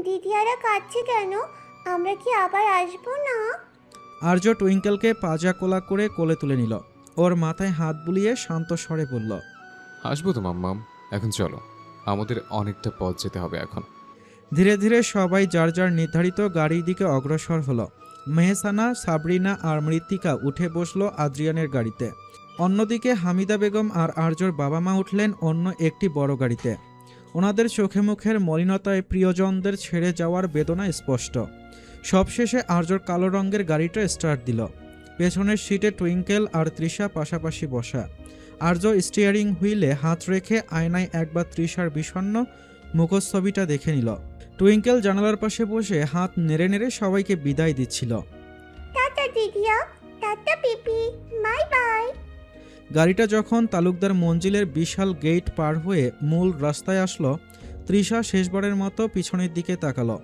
দিদিয়ারা কাঁদছে কেন? আমরা কি আবার আসবো না? আর্য টুইঙ্কেলকে পাজা কোলা করে কোলে তুলে নিল। ওর মাথায় হাত বুলিয়ে শান্ত স্বরে বলল, আসবো তো মাম্মাম, এখন চলো, আমাদের অনেকটা পথ যেতে হবে এখন। ধীরে ধীরে সবাই যার যার নির্ধারিত গাড়ির দিকে অগ্রসর হলো। মেহসানা, সাবরিনা আর মৃত্তিকা উঠে বসলো আদ্রিয়ানের গাড়িতে। অন্যদিকে হামিদা বেগম আর আর্যর বাবা মা উঠলেন অন্য একটি বড় গাড়িতে। ওনাদের চোখে মুখের মলিনতায় প্রিয়জনদের ছেড়ে যাওয়ার বেদনা স্পষ্ট। সবশেষে আর্যর কালো রঙের গাড়িটা স্টার্ট দিল। পেছনের সিটে টুইঙ্কেল আর তৃষা পাশাপাশি বসা। আর্য স্টিয়ারিং হুইলে হাত রেখে আয়নায় একবার তৃষার বিষণ্ণ মুখচ্ছবিটা দেখে নিল। টুইঙ্কেল জানালার পাশে বসে হাত নেড়ে নেড়ে সবাইকে বিদায় দিচ্ছিল। টাটা দিদিয়া। টাটা পিপি, বাই বাই। গাড়িটা যখন তালুকদার মঞ্জিলের বিশাল গেট পার হয়ে মূল রাস্তায় আসলো, তৃষা শেষবারের মতো পিছনের দিকে তাকালো।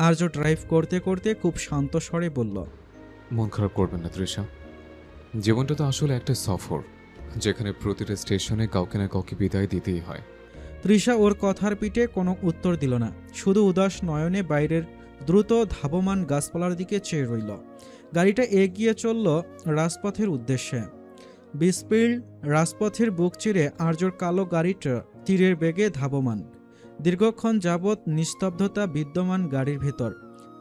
আর্য ড্রাইভ করতে করতে খুব শান্ত স্বরে বলল, মন খারাপ করবেন না তৃষা। জীবনটা তো আসলে একটা সফর, যেখানে প্রতিটা স্টেশনে কাউকে না কাউকে বিদায় দিতেই হয়। তৃষা ওর কথার পিঠে কোনো উত্তর দিল না, শুধু উদাস নয়নে বাইরের দ্রুত ধাবমান গাছপালার দিকে চেয়ে রইল। গাড়িটা এগিয়ে চলল রাজপথের উদ্দেশ্যে। বিস্পিল রাজপথের বুক চিরে আর্যর কালো গাড়িটা তীরের বেগে ধাবমান। দীর্ঘক্ষণ যাবৎ নিস্তব্ধতা বিদ্যমান গাড়ির ভেতর।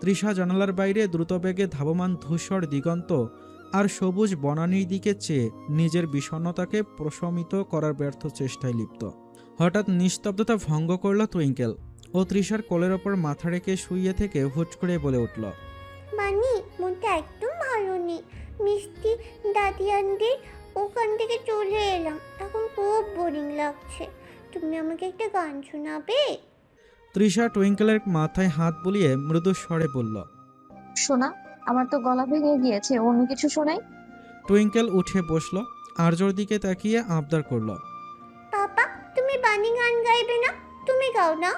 তৃষা জানালার বাইরে দ্রুতবেগে ধাবমান ধূসর দিগন্ত আর সবুজ বনানীর দিকে চেয়ে নিজের বিষণ্ণতাকে প্রশমিত করার ব্যর্থ চেষ্টায় লিপ্ত। হঠাৎ নিস্তব্ধতা ভঙ্গ করল টুইঙ্কেল। ও তৃষার কোলের ওপর মাথা রেখে শুইয়ে থেকে হুট করে বলে উঠল, মানি, মনটা একদম ভালো নেই। মিষ্টি দাদিয়ানদের ওখান থেকে চলে এলাম, এখন খুব বোরিং লাগছে। তুমি আমাকে একটা গান শোনাবে? তৃষা টুইঙ্কেলের মাথায় হাত বুলিয়ে মৃদু স্বরে বলল। শোনা, আমার তো গলা ভেঙে গিয়েছে, অন্য কিছু শোনাই। টুইঙ্কেল উঠে বসল, আর্যর দিকে তাকিয়ে আবদার করল। পাপা, তুমি বানি গান গাইবে না? তুমি গাও না।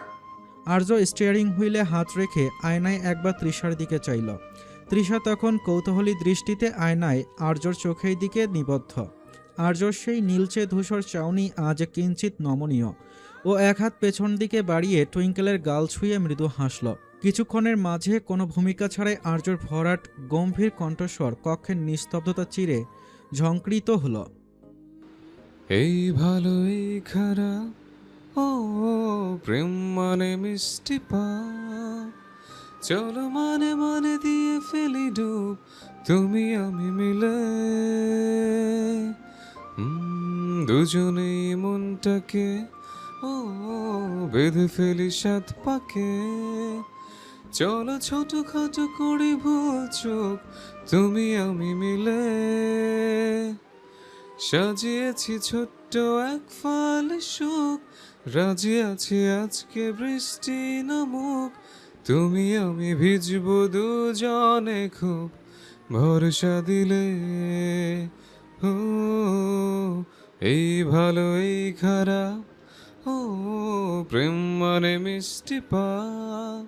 আর্য স্টিয়ারিং হুইলে হাত রেখে আয়নায় একবার তৃষার দিকে চাইল। তৃষা তখন কৌতূহলী দৃষ্টিতে আয়নায় আর্যর চোখের দিকে নিবদ্ধ। আর্যর সেই নীলচে ধূসর চাউনি আজ কিঞ্চিত নমনীয়। ও এক হাত পেছন দিকে বাড়িয়ে টুইঙ্কেলের গাল ছুঁয়ে মৃদু হাসল। কিছুক্ষণের মাঝে কোনো ভূমিকা ছাড়াই আর্যর ভরাট গম্ভীর কণ্ঠস্বর কক্ষের নিস্তব্ধতা চিরে ঝংকৃত হলো। এই ভালো এই খারাপ, ও প্রেম মানে মিষ্টি পা, চলো মানে মানে দিয়ে ফেলি ডুব, তুমি আমি মিলে। দুজনেই মনটাকে ও বেঁধে ফেলি সাত পাকে, চলো ছোটখাটো করে ভুল চোখ, তুমি আমি মিলে। সাজিয়েছি ছোট্ট এক ফাল সুখ, রাজি আছি আজকে বৃষ্টি নামুক, তুমি আমি ভিজবো দুজনে খুব, ভরসা দিলে। ও এই ভালো এই খারাপ, ও প্রেম মানে মিষ্টি পাপ,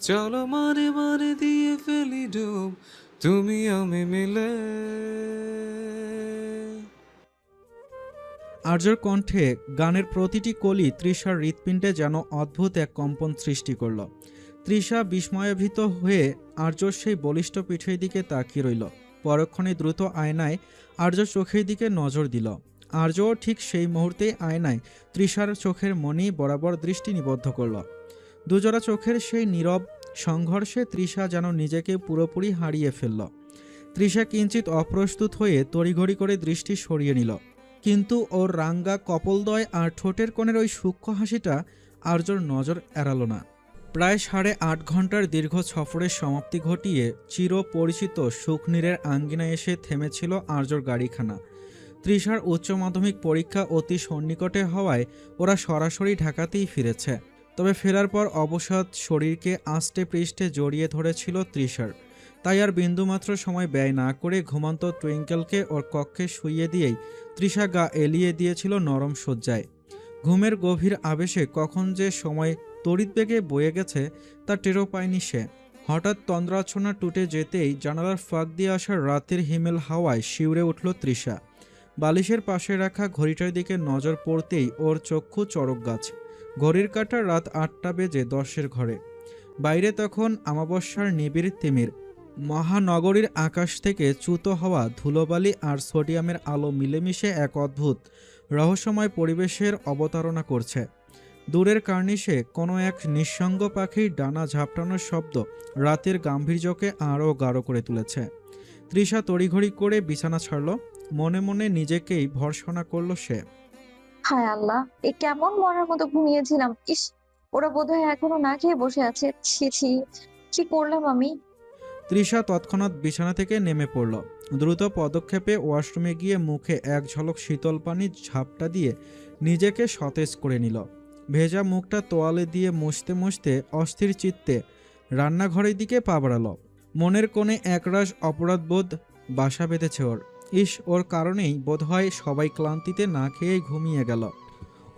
চলো মানে মানে দিয়ে ফেলি ডুব, তুমি আমি মিলে। আর্যর কণ্ঠে গানের প্রতিটি কলি তৃষার হৃৎপিণ্ডে যেন অদ্ভুত এক কম্পন সৃষ্টি করল। তৃষা বিস্ময়াভীত হয়ে আর্যর সেই বলিষ্ঠ পিঠের দিকে তাকিয়ে রইল। পরক্ষণে দ্রুত আয়নায় আর্যর চোখের দিকে নজর দিল। আর্যও ঠিক সেই মুহূর্তে আয়নায় তৃষার চোখের মনি বরাবর দৃষ্টি নিবদ্ধ করল। দুজোড়া চোখের সেই নীরব সংঘর্ষে তৃষা যেন নিজেকে পুরোপুরি হারিয়ে ফেলল। তৃষা কিঞ্চিত অপ্রস্তুত হয়ে তড়িঘড়ি করে দৃষ্টি সরিয়ে নিল, কিন্তু ওর রাঙ্গা কপলদয় আর ঠোঁটের কোণের ওই সূক্ষ্ম হাসিটা আর্যর নজর এড়ালো না। প্রায় 8.5 ঘন্টার দীর্ঘ সফরের সমাপ্তি ঘটিয়ে চিরপরিচিত সুখনীরের আঙ্গিনায় এসে থেমেছিল আর্যর গাড়িখানা। তৃষার উচ্চ মাধ্যমিক পরীক্ষা অতি সন্নিকটে হওয়ায় ওরা সরাসরি ঢাকাতেই ফিরেছে। তবে ফেরার পর অবসাদ শরীরকে আষ্টে পৃষ্ঠে জড়িয়ে ধরেছিল তৃষার। তাই আর বিন্দুমাত্র সময় ব্যয় না করে ঘুমন্ত টুইঙ্কেলকে ওর কক্ষে শুইয়ে দিয়েই তৃষা গা এলিয়ে দিয়েছিল নরম শয্যায়। ঘুমের গভীর আবেশে কখন যে সময় তড়িৎবেগে বয়ে গেছে তা টেরও পায়নি সে। হঠাৎ তন্দ্রাচ্ছন্না টুটে যেতেই জানালার ফাঁক দিয়ে আসা রাতের হিমেল হাওয়ায় শিউরে উঠল তৃষা। বালিশের পাশে রাখা ঘড়িটার দিকে নজর পড়তেই ওর চক্ষু চড়ক গাছ। ঘড়ির কাঁটা রাত 8টা বেজে 10-এর ঘরে। বাইরে তখন আমাবস্যার নিবিড় তিমির। মহানগরীর আকাশ থেকে চ্যুত হওয়া ধুলোবালি আর সোডিয়ামের আলো মিলেমিশে এক অদ্ভুত রহস্যময় পরিবেশের অবতারণা করছে। দূরের কার্নিশে কোনো এক নিঃসঙ্গ পাখির ডানা ঝাপটানোর শব্দ রাতের গাম্ভীর্যকে আরও গাঢ় করে তুলেছে। তৃষা তড়িঘড়ি করে বিছানা ছাড়ল। মনে মনে নিজেকেই ভর্ৎসনা করল সে। হায় আল্লাহ, এ কেমন মরার মতো ঘুমিয়েছিলাম। ইস, ওরা বোধহয় এখনো না খেয়ে বসে আছে। ছি ছি, কি করলাম আমি? তৃষা তৎক্ষণাৎ বিছানা থেকে নেমে পড়ল। দ্রুত পদক্ষেপে ওয়াশরুমে গিয়ে মুখে এক ঝলক শীতল পানির ঝাপটা দিয়ে নিজেকে সতেজ করে নিল। ভেজা মুখটা তোয়ালে দিয়ে মুছতে মুছতে অস্থির চিত্তে রান্নাঘরের দিকে পা বাড়াল। মনের কোণে একরাশ অপরাধবোধ বাসা বেঁধেছে ওর। ওর কারণেই বোধহয় সবাই ক্লান্তিতে না খেয়েই ঘুমিয়ে গেল।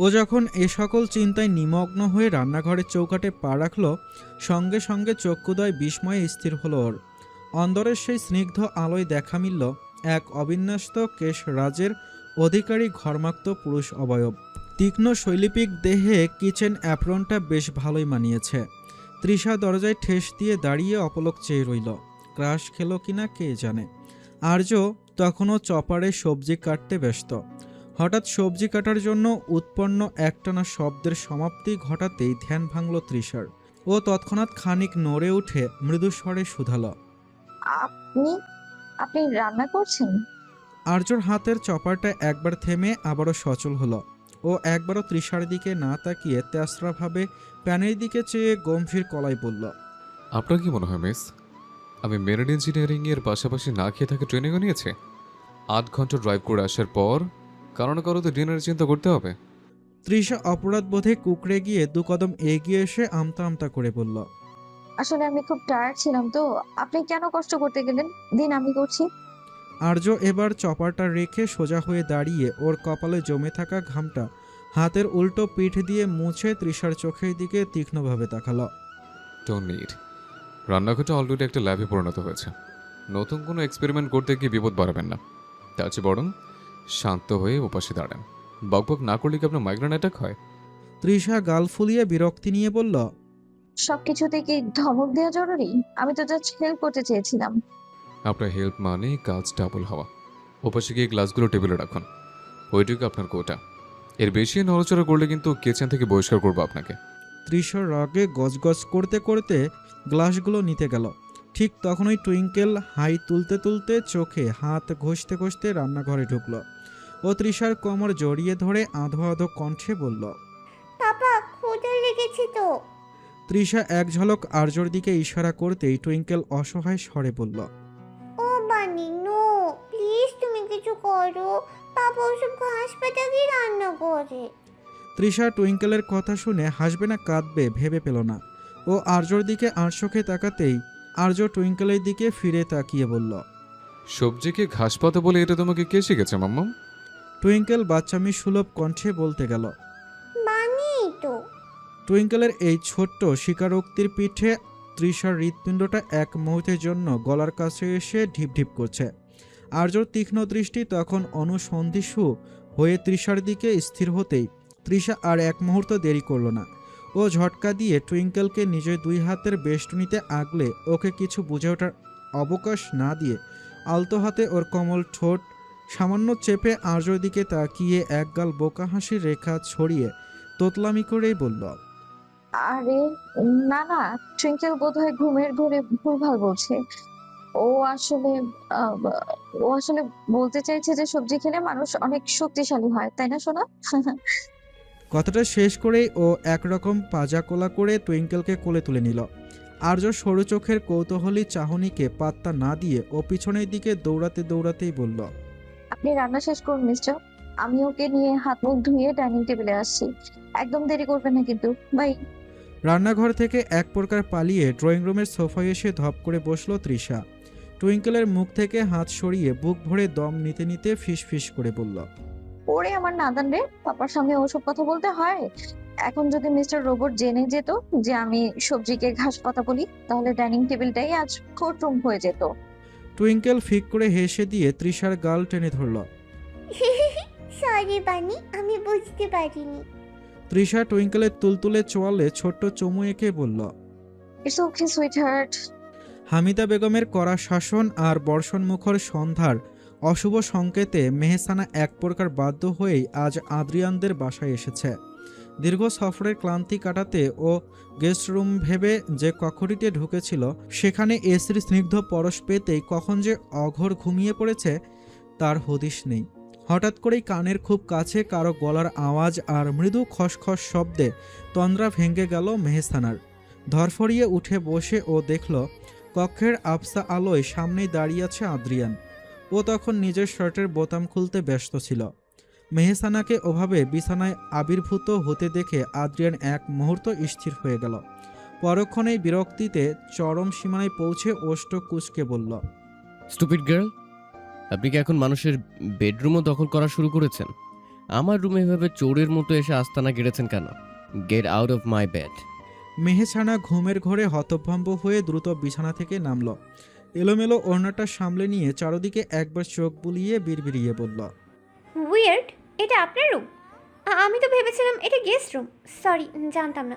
ও যখন এ সকল চিন্তায় নিমগ্ন হয়ে রান্নাঘরের চৌকাঠে পা রাখল, সঙ্গে সঙ্গে চক্ষুদয় বিস্ময়ে স্থির হলো ওর। অন্দরের সেই স্নিগ্ধ আলোয় দেখা মিলল এক অবিন্যস্ত কেশরাজের অধিকারী ঘর্মাক্ত পুরুষ অবয়ব। তীক্ষ্ণ শৈল্পিক দেহে কিচেন অ্যাপ্রনটা বেশ ভালোই মানিয়েছে। তৃষা দরজায় ঠেস দিয়ে দাঁড়িয়ে অপলক চেয়ে রইল। ক্রাশ খেলো কিনা কে জানে। আর্য তখনও চপারে সবজি কাটতে ব্যস্ত। হঠাৎ সবজি কাটার জন্য উৎপন্ন একটানা শব্দের সমাপ্তি ঘটাতেই ধ্যান ভাঙল তৃষার। ও তৎক্ষণাৎ খানিক নড়ে উঠে মৃদু স্বরে শুধাল, আপনি আপনি রান্না করছেন? আর্যর হাতের চপারটা একবার থেমে আবারও সচল হলো। ও একবারও তৃষার দিকে না তাকিয়ে তেসরাভাবে প্যানের দিকে চেয়ে গম্ভীর গলায় বলল, আপনার কি মনে হয় মিস, আমি মেরিড ইঞ্জিনিয়ারিংয়ের পাশাপাশি না খেয়ে থাকে ট্রেনিংও নিয়েছে? 8 ঘন্টা ড্রাইভ করে আসার পর কারো না কারো তো ডিনারের চিন্তা করতে হবে। তৃষা অপরাধ বোধে কুকড়ে গিয়ে 2 কদম এগিয়ে এসে আমতা আমতা করে বলল, আসলে আমি খুব টায়ার্ড ছিলাম তো। আপনি কেন কষ্ট করতে গেলেন? দিন, আমি করছি। আর্য এবার চপারটা রেখে সোজা হয়ে দাঁড়িয়ে ওর কপালে জমে থাকা ঘামটা হাতের উল্টো পিঠ দিয়ে মুছে তৃষার চোখের দিকে তীক্ষ্ণভাবে তাকালো। Don't need. রান্নাঘরটা অলরেডি একটা ল্যাবে পরিণত হয়েছে। নতুন কোনো এক্সপেরিমেন্ট করতে গিয়ে বিপদ বাড়াবেন না। তার চেয়ে বরং শান্ত হয়ে ওপাশে দাঁড়ান। বকবক না করলে কি আপনার মাইগ্রেন অ্যাটাক হয়? তৃষা গাল ফুলিয়ে বিরক্তি নিয়ে বলল, সবকিছুতে কি ধমক দেওয়া জরুরি? আমি তো জাস্ট হেল্প করতে চেয়েছিলাম। আপনার হেল্প মানে কাজ ডাবল হওয়া। ওপাশে গিয়ে গ্লাসগুলো টেবিলে রাখুন। ওইটুকু আপনার কোটা। এর বেশি নড়াচড়া করলে কিন্তু কিচেন থেকে বহিষ্কার করবো আপনাকে। তৃষা রাগে গজগজ করতে করতে গ্লাসগুলো নিতে গেল। ঠিক তখনই টুইঙ্কেল হাই তুলতে তুলতে চোখে হাত ঘষতে ঘষতে রান্নাঘরে ঢুকল। ও তৃষার কোমর জড়িয়ে ধরে আধো আধো কণ্ঠে বলল, পাপা ক্ষুধা লেগেছে তো। তৃষা এক ঝলক আর্যর দিকে ইশারা করতেই টুইঙ্কেল অসহায় স্বরে বলল, ও বানি নো, প্লিজ তুমি কিছু করো। পাপা ওসব ঘাস পাতা কি রান্না করে? তৃষা টুইঙ্কেলের কথা শুনে হাসবে না কাঁদবে ভেবে পেল না। ও আর্যর দিকে আড়চোখে তাকাতেই আর্য টুইঙ্কেলের দিকে ফিরে তাকিয়ে বলল, সবজিকে ঘাস পাতা বলে এটা তোমাকে কে শিখেছে মাম্মাম? টুইঙ্কেল বাচ্চামি সুলভ কণ্ঠে বলতে গেল। বানি তো। টুইঙ্কেলের এই ছোট্ট স্বীকারোক্তির পিঠে তৃষার হৃৎপিণ্ডটা এক মুহূর্তের জন্য গলার কাছে এসে ঢিপ ঢিপ করছে। আর্যর তীক্ষ্ণ দৃষ্টি তখন অনুসন্ধিৎসু হয়ে তৃষার দিকে স্থির হতেই তৃষা আর এক মুহূর্ত দেরি করল না। ও ঝটকা দিয়ে টুইঙ্কেলকে নিজের 2 হাতের বেষ্টনীতে আগলে ওকে কিছু বুঝে ওঠার অবকাশ না দিয়ে আলতো হাতে ওর কোমল ঠোঁট সামান্য চেপে আর্যর দিকে তাকিয়ে একগাল বোকা হাসির রেখা ছড়িয়ে তোতলামি করেই বলল, আরে না না, টুইঙ্কেল বোধহয় ঘুমের ঘোরে ভুলভাল বলছে। ও আসলে আহ, ও আসলে বলতে চাইছে যে সবজি খেলে মানুষ অনেক শক্তিশালী হয়, তাই না সোনা? কথাটা শেষ করেই ও একরকম পাজাকোলা করে টুইঙ্কেলকে কোলে তুলে নিল। আর্য সরু চোখের কৌতূহলী চাহনিকে পাত্তা না দিয়ে ও পিছনের দিকে দৌড়াতে দৌড়াতেই বলল, আপনি রান্না শেষ করুন মিস্টার। আমি ওকে নিয়ে হাত মুখ ধুয়ে ডাইনিং টেবিলে আসছি। একদম দেরি করবেন না কিন্তু। বাই। রান্নাঘর থেকে এক প্রকার পালিয়ে ড্রয়িং রুমের সোফায় এসে ধপ করে বসল তৃষা। টুইঙ্কেলের মুখ থেকে হাত সরিয়ে বুক ভরে দম নিতে নিতে ফিস ফিস করে বলল, ওরে আমার নাদান রে, পাপার সামনে ওসব কথা বলতে হয়? এখন যদি মিস্টার রোবট জেনে যেত যে আমি সবজিকে ঘাস পাতা বলি, তাহলে ডাইনিং টেবিলটাই আজ কোর্টরুম হয়ে যেত। টুইঙ্কেল ফিক করে হেসে দিয়ে তৃষার গাল টেনে ধরল। সরি বানি, আমি বুঝতে পারিনি। তৃষা টুইঙ্কেলের তুলতুলে চোয়ালে ছোট্ট চুমু এঁকে বলল, it's okay sweet heart. Hamida বেগমের কড়া শাসন আর বর্ষণমুখর সন্ধ্যার অশুভ সংকেতে মেহসানা এক প্রকার বাধ্য হয়েই আজ আদ্রিয়ানদের বাসায় এসেছে। দীর্ঘ সফরের ক্লান্তি কাটাতে ও গেস্ট রুম ভেবে যে কক্ষটিতে ঢুকেছিল সেখানে এসির স্নিগ্ধ পরশ পেতেই কখন যে অঘোর ঘুমিয়ে পড়েছে তার হদিশ নেই। হঠাৎ করেই কানের খুব কাছে কারো গলার আওয়াজ আর মৃদু খসখস শব্দে তন্দ্রা ভেঙে গেল মেহসানার। ধরফরিয়ে উঠে বসে ও দেখল কক্ষের আবসা আলোয় সামনেই দাঁড়িয়ে আছে আদ্রিয়ান। ও তখন নিজের শার্টের বোতাম খুলতে ব্যস্ত ছিল। মেহসানাকে ওভাবে বিছানায় আবির্ভূত হতে দেখে আদ্রিয়ান এক মুহূর্ত স্থির হয়ে গেল। পরক্ষণেই বিরক্তিতে চরম সীমানায় পৌঁছে ওষ্ঠ কুঁচকে বলল, স্টুপিড গার্ল, আপনি কি এখন মানুষের বেডরুমও দখল করা শুরু করেছেন? আমার রুমে এভাবে চোরের মতো এসে আস্তানা গেড়েছেন কেন? Get out of my bed. Mehesana ঘুমের ঘোরে হতভম্ব হয়ে দ্রুত বিছানা থেকে নামল। এলোমেলো ওড়নাটা সামলে নিয়ে চারদিকে একবার চোখ বুলিয়ে বিড়বিড়িয়ে বলল, উইয়ার্ড, এটা আপনার রুম? আমি তো ভেবেছিলাম এটা গেস্ট রুম। সরি, জানতাম না।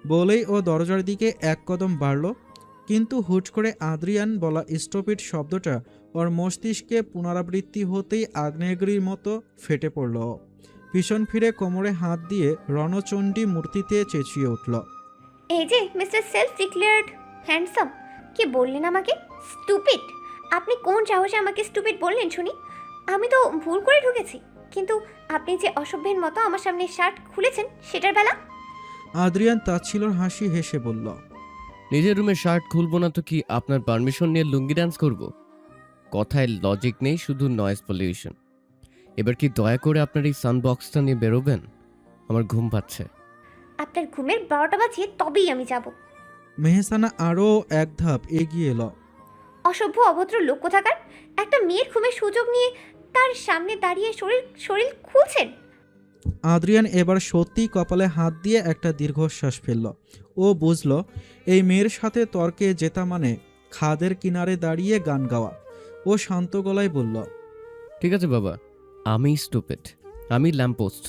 বলেই ও দরজার দিকে এক কদম বাড়ল। কিন্তু হুট করে আদ্রিয়ান বলা স্টপিড শব্দটা ওর মস্তিষ্কে পুনরাবৃত্তি হতেই আগ্নেয়গিরির মতো ফেটে পড়ল ও। পিছন ফিরে কোমরে হাত দিয়ে রণচণ্ডী মূর্তিতে চেঁচিয়ে উঠল, এই যে মিস্টার সেলফ ডিক্লেয়ার্ড হ্যান্ডসাম, কি বললেন আমাকে? স্টুপিড? আপনি কোন সাহসে আমাকে স্টুপিড বললেন শুনি? আমি তো ভুল করে ঢুকেছি, কিন্তু আপনি যে অসভ্যের মতো আমার সামনে শার্ট খুলেছেন সেটার বেলা। আদ্রিয়ান তাচ্ছিলর হাসি হেসে বলল, নিজের রুমে শার্ট খুলবো না তো কি আপনার পারমিশন নিয়ে লুঙ্গি ডান্স করব? কথায় লজিক নেই, শুধু নয়েজ পলিউশন। এবার কি দয়া করে আপনার এই সানবক্সটা নিয়ে বেরোবেন? আমার ঘুম পাচ্ছে। আপনার ঘুমের 12টা বাজিয়ে তবেই আমি যাব। মেহসানা আরও এক ধাপ এগিয়ে এলো। অসভ্য অভদ্র লোক কোথাকার! একটা মেয়ের ঘুমের সুযোগ নিয়ে তার সামনে দাঁড়িয়ে শরীর শরীর খুলছেন। আদ্রিয়ান এবার সত্যিই কপালে হাত দিয়ে একটা দীর্ঘশ্বাস ফেলল। ও বুঝল এই মেয়ের সাথে তর্কে জেতা মানে খাদের কিনারে দাঁড়িয়ে গান গাওয়া। ও শান্ত গলায় বলল, ঠিক আছে বাবা, আমি স্টুপিড, আমি ল্যাম্পপোস্ট।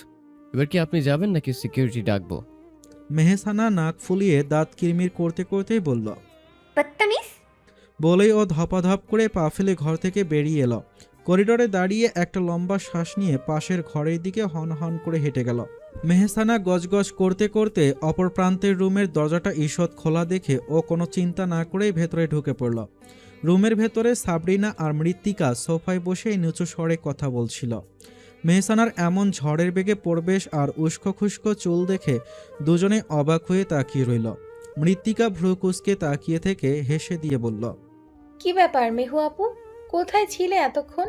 এবার কি আপনি যাবেন নাকি সিকিউরিটি ডাকবো? মেহসানা নাক ফুলিয়ে দাঁত কিরমির করতে করতেই বলল। বদতামিজ! বলেই ও ধপাধপ করে পা ফেলে ঘর থেকে বেরিয়ে এলো। করিডোরে দাঁড়িয়ে একটা লম্বা শ্বাস নিয়ে পাশের ঘরের দিকে হন হন করে হেঁটে গেল। মেহসানা গজগজ করতে করতে অপর প্রান্তের রুমের দরজাটা ঈষৎ খোলা দেখে ও কোনো চিন্তা না করেই ভেতরে ঢুকে পড়ল। রুমের ভেতরে সাবরিনা আর মৃত্তিকা সোফায় বসে নিচু স্বরে কথা বলছিল। মেহসানার এমন ঝড়ের বেগে প্রবেশ আর উস্কো খুস্কো চুল দেখে দুজনে অবাক হয়ে তাকিয়ে রইল। মৃত্তিকা ভ্রু কুঁচকে তাকিয়ে থেকে হেসে দিয়ে বলল, কি ব্যাপার মেহু আপু, কোথায় ছিলে এতক্ষণ?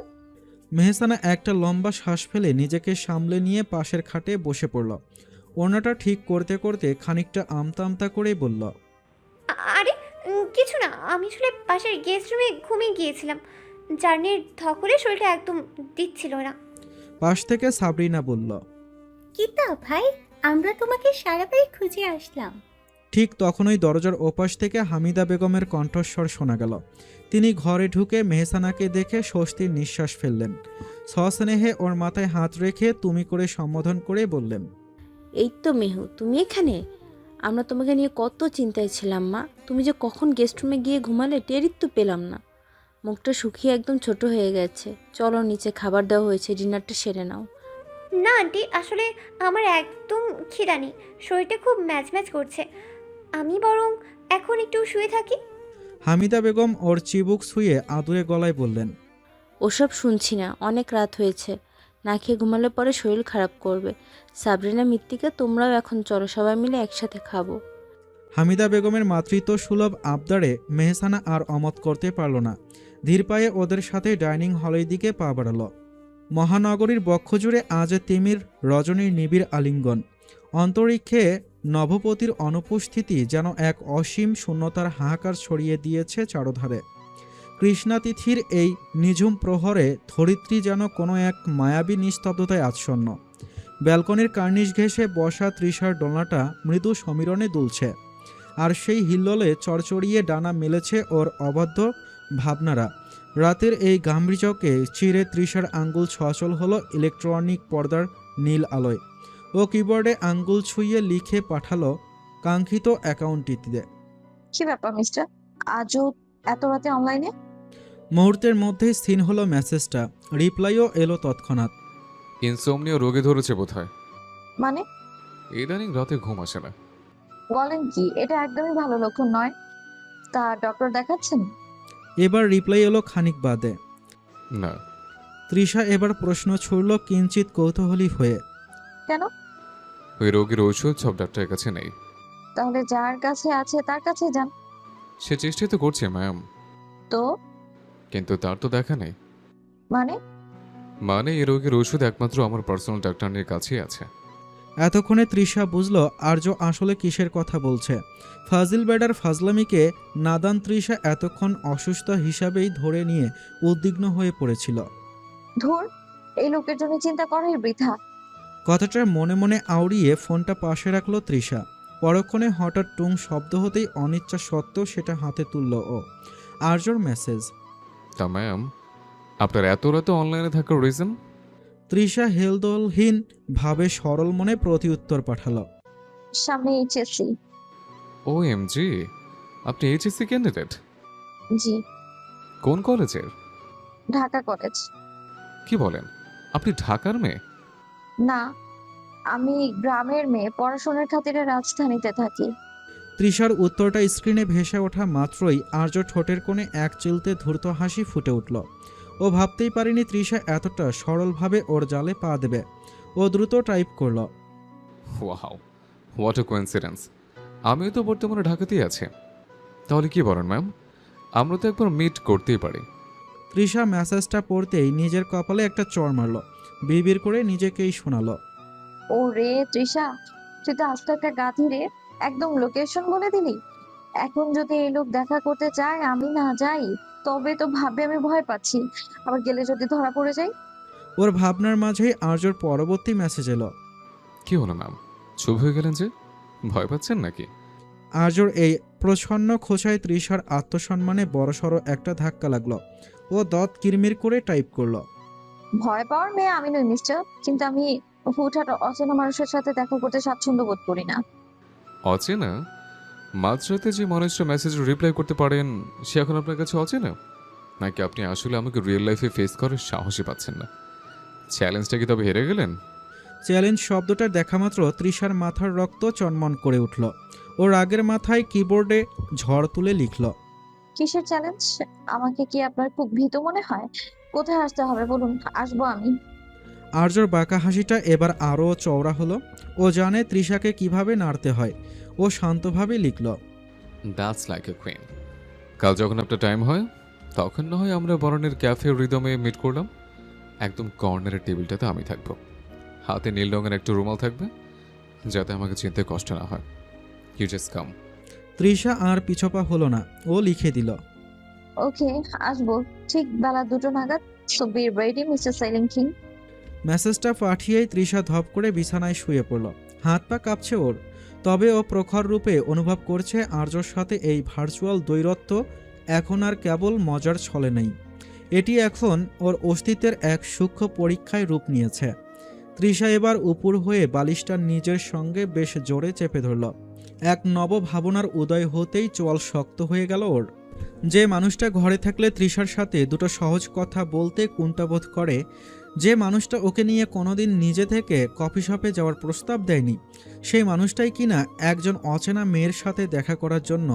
মেহসানা একটা লম্বা শ্বাস ফেলে নিজেকে সামলে নিয়ে পাশের খাটে বসে পড়ল। ওড়নাটা ঠিক করতে করতে খানিকটা আমতা আমতা করেই বলল, আরে কিছু না, আমি আসলে পাশের গেস্ট রুমে ঘুমিয়ে গিয়েছিলাম। জার্নির ধকলে শরীরটা একদম দিচ্ছিল না। পাশ থেকে সাবরিনা বলল। কিতা ভাই, আমরা তোমাকে সারা বাড়ি খুঁজে আসলাম। ঠিক তখনই দরজার ওপাশ থেকে হামিদা বেগমের কণ্ঠস্বর শোনা গেল। তিনি ঘরে ঢুকে মেহসানাকে দেখে স্বস্তির নিঃশ্বাস ফেললেন। সস্নেহে ওর মাথায় হাত রেখে তুমি করে সম্বোধন করে বললেন, এই তো মেহু, তুমি এখানে? আমরা তোমাকে নিয়ে কত চিন্তায় ছিলাম মা। তুমি যে কখন গেস্ট রুমে গিয়ে ঘুমালে টেরই তো পেলাম না। মুখটা শুকিয়ে একদম ছোট হয়ে গেছে। চলো নিচে খাবার দেওয়া হয়েছে, ডিনারটা সেরে নাও। না আন্টি, আসলে আমার একদম খিদা নেই, শরীরটা খুব ম্যাচ ম্যাচ করছে। আমি বরং এখন একটু শুয়ে থাকি। হামিদা বেগম ওর চিবুক ছুঁয়ে আদুরে গলায় বললেন, ওসব শুনছি না, অনেক রাত হয়েছে। না খেয়ে ঘুমালে পরে শরীর খারাপ করবে। সাবরিনা, মৃত্তিকা, তোমরাও এখন চলো, সবাই মিলে একসাথে খাবো। হামিদা বেগমের মাতৃত্ব সুলভ আবদারে মেহসানা আর অমত করতে পারল না। ধীর পায়ে ওদের সাথে ডাইনিং হলের দিকে পা বাড়াল। মহানগরীর বক্ষজুড়ে আজ তিমির রজনীর নিবিড় আলিঙ্গন। অন্তরিক্ষে নভপতির অনুপস্থিতি যেন এক অসীম শূন্যতার হাহাকার ছড়িয়ে দিয়েছে চারধারে। কৃষ্ণাতিথির এই নিঝুম প্রহরে ধরিত্রী যেন কোনো এক মায়াবী নিস্তব্ধতায় আচ্ছন্ন। ব্যালকনির কার্নিশ ঘেঁষে বসা তৃষার দোলনাটা মৃদু সমীরণে দুলছে। আর সেই হিল্লোলে চড়চড়িয়ে ডানা মেলেছে ওর অবাধ্য ভাবনারা। রাতের এই গাম্ভীর্যকে চিরে তৃষার আঙ্গুল ছোঁয়াচল হলো ইলেকট্রনিক পর্দার নীল আলোয়। ও কিবোর্ডে আঙ্গুল ছুঁয়ে লিখে পাঠালো কাঙ্ক্ষিত অ্যাকাউন্টটিতে। কি ব্যাপার মিস্টার, আজও এত রাতে অনলাইনে? মুহূর্তের মধ্যেই সিন হলো মেসেজটা, রিপ্লাইও এলো তৎক্ষণাৎ। ইনসোমনিয়া রোগে ধরেছে বোধহয়। মানে ইদানিং রাতে ঘুম আসে না। বলেন কি, এটা একদমই ভালো লক্ষণ নয়। তা ডক্টর দেখাচ্ছেন? এবার রিপ্লাই এলো খানিক বাদে। না। তৃষা এবার প্রশ্ন ছুড়ল কিঞ্চিত কৌতূহলী হয়ে। কেন? ওই রোগীর ঔষধ সব ডাক্তারের কাছে নেই। তাহলে যার কাছে আছে তার কাছে যান। সে চেষ্টাই তো করছে ম্যাম, তো কিন্তু তার তো দেখা নেই। মানে? মানে এই রোগীর ওষুধ একমাত্র আমার পার্সোনাল ডাক্তারের কাছেই আছে। এতক্ষণে তৃষা বুঝল আর্য আসলে কিসের কথা বলছে। ফাজিল বেডার ফাজলামিকে নাদান তৃষা এতক্ষণ অসুস্থ হিসাবেই ধরে নিয়ে উদ্বিগ্ন হয়ে পড়েছিল। ধুর, এই লোকের জন্য চিন্তা করাই বৃথা। কথাটা মনে মনে আউড়িয়ে ফোনটা পাশে রাখল তৃষা। পরক্ষণে হঠাৎ টুং শব্দ হতেই অনিচ্ছা সত্ত্বেও সেটা হাতে তুলল ও। আর্যর মেসেজ। তা ম্যাম, আপনার এত রাতে অনলাইনে থাকার রিজন? তৃষা হেলদোলহীন ভাবে সরল মনে প্রতি উত্তর পাঠালো। সামনে এইচএসসি। OMG, আপনি এইচএসসি ক্যান্ডিডেট? জি। কোন কলেজের? ঢাকা কলেজ। কি বলেন, আপনি ঢাকার মেয়ে? না, আমি গ্রামের মেয়ে, পড়াশোনার খাতিরে রাজধানীতে থাকি। তৃষার উত্তরটা স্ক্রিনে ভেসে ওঠা মাত্রই আর্য ঠোঁটের কোণে এক চিলতে ধূর্ত হাসি ফুটে উঠল। ও ভাবতেই পারেনি তৃষা এতটা সরলভাবে ওর জালে পা দেবে। ও দ্রুত টাইপ করল। Wow, what a coincidence. আমিও তো বর্তমানে ঢাকাতেই আছি। তাহলে কি বলেন ম্যাম, আমরা তো একবার মিট করতেই পারি। তৃষা মেসেজটা পড়তেই নিজের কপালে একটা চড় মারল। বিড়বিড় করে নিজেকেই শোনালো। ও রে তৃষা, তুই তো আস্ত একটা গাধি রে, একদম লোকেশন বলে দিলি। এখন যদি এই লোক দেখা করতে চায়, আমি না যাই, তবে তো ভাববে আমি ভয় পাচ্ছি। আবার গেলে যদি ধরা পড়ে যাই। ওর ভাবনার মাঝেই আর্যর পরবর্তী মেসেজ এলো। কি হলো ম্যাম, চুপ হয়ে গেলেন যে? ভয় পাচ্ছেন নাকি? আর্যর এই প্রচ্ছন্ন খোঁচায় তৃষার আত্মসম্মানে বড়সড় একটা ধাক্কা লাগলো। ও দাঁত কিরমির করে টাইপ করলো। ভয় পাওয়ার মেয়ে আমি নই মিস্টার, কিন্তু আমি হুটহাট অচেনা মানুষের সাথে দেখা করতে স্বাচ্ছন্দ্য বোধ করি না। অচেনা? মাঝরাতে যে মানুষটা মেসেজ রিপ্লাই করতে পারেন সে এখন আপনার কাছে অচেনা? নাকি আপনি আসলে আমাকে রিয়েল লাইফে ফেস করার সাহসই পাচ্ছেন না? চ্যালেঞ্জটা কি তবে হেরে গেলেন? চ্যালেঞ্জ শব্দটা দেখা মাত্র তৃষার মাথার রক্ত চনমন করে উঠল। ও রাগের মাথায় কিবোর্ডে ঝড় তুলে লিখল। কিসের চ্যালেঞ্জ? আমাকে কি আপনার খুব ভীত মনে হয়? কোথায় আসতে হবে বলুন, আসবো আমি। আর্যর বাঁকা হাসিটা এবার আরও চওড়া হলো। ও জানে তৃষাকে কিভাবে নাড়তে হয়। ও শান্তভাবে লিখল। That's like a queen. কাল যখন আপনার টাইম হয় তখন না হয় আমরা বরণের ক্যাফে রিদমে মিট করলাম। একদম কর্নারের টেবিলটাতে আমি থাকবো, হাতে নীল রঙের একটা রুমাল থাকবে যাতে আমাকে চিনতে কষ্ট না হয়। You just come. তৃষা আর পিছপা হলো না, ও লিখে দিল। ওকে, আসবো ঠিক বেলা 2টো নাগাদ। So be ready mister silent king. মেসেজটা পাঠিয়েই তৃষা ধপ করে বিছানায় শুয়ে পড়ল। হাত পা কাঁপছে ওর। তবে ও প্রখর রূপে অনুভব করছে আর্যর সাথে এই ভার্চুয়াল দ্বৈরত্ব এখন আর কেবল মজার ছলে নেই। এটি এখন ওর অস্তিত্বের এক সূক্ষ্ম পরীক্ষায় রূপ নিয়েছে। তৃষা এবার উপুর হয়ে বালিশটা নিজের সঙ্গে বেশ জোরে চেপে ধরল। এক নব ভাবনার উদয় হতেই চোয়াল শক্ত হয়ে গেল ওর। যে মানুষটা ঘরে থাকলে তৃষার সাথে দুটো সহজ কথা বলতে কুণ্ঠাবোধ করে, যে মানুষটা ওকে নিয়ে কোনোদিন নিজে থেকে কফি শপে যাওয়ার প্রস্তাব দেয়নি, সেই মানুষটাই কিনা একজন অচেনা মেয়ের সাথে দেখা করার জন্য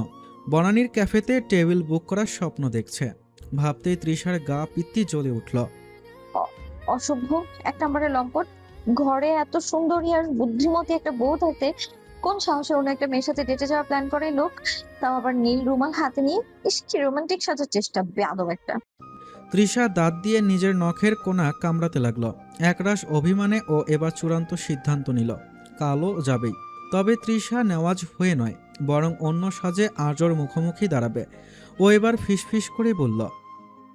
বনানীর ক্যাফেতে টেবিল বুক করার স্বপ্ন দেখছে। ভাবতেই তৃষার গা পিত্তি জ্বলে উঠল। অসভ্য এক নম্বরের লম্পট। ঘরে এত সুন্দরী আর বুদ্ধিমতী একটা বউ থাকতে কোন সাহসে অন্য একটা মেয়ের সাথে ডেটে যাওয়ার প্ল্যান করে লোক, তাও আবার নীল রুমাল হাতে নিয়ে। ইস, কি রোমান্টিক সাজার চেষ্টা, বেয়াদব একটা। তৃষা দাঁত দিয়ে নিজের নখের কোণা কামড়াতে লাগলো। একরাশ অভিমানে ও এবার চূড়ান্ত সিদ্ধান্ত নিল, কালও যাবেই। তবে তৃষা নেওয়াজ হয়ে নয়, বরং অন্য সাজে আর্যর মুখোমুখি দাঁড়াবে। ও এবার ফিসফিস করে বলল।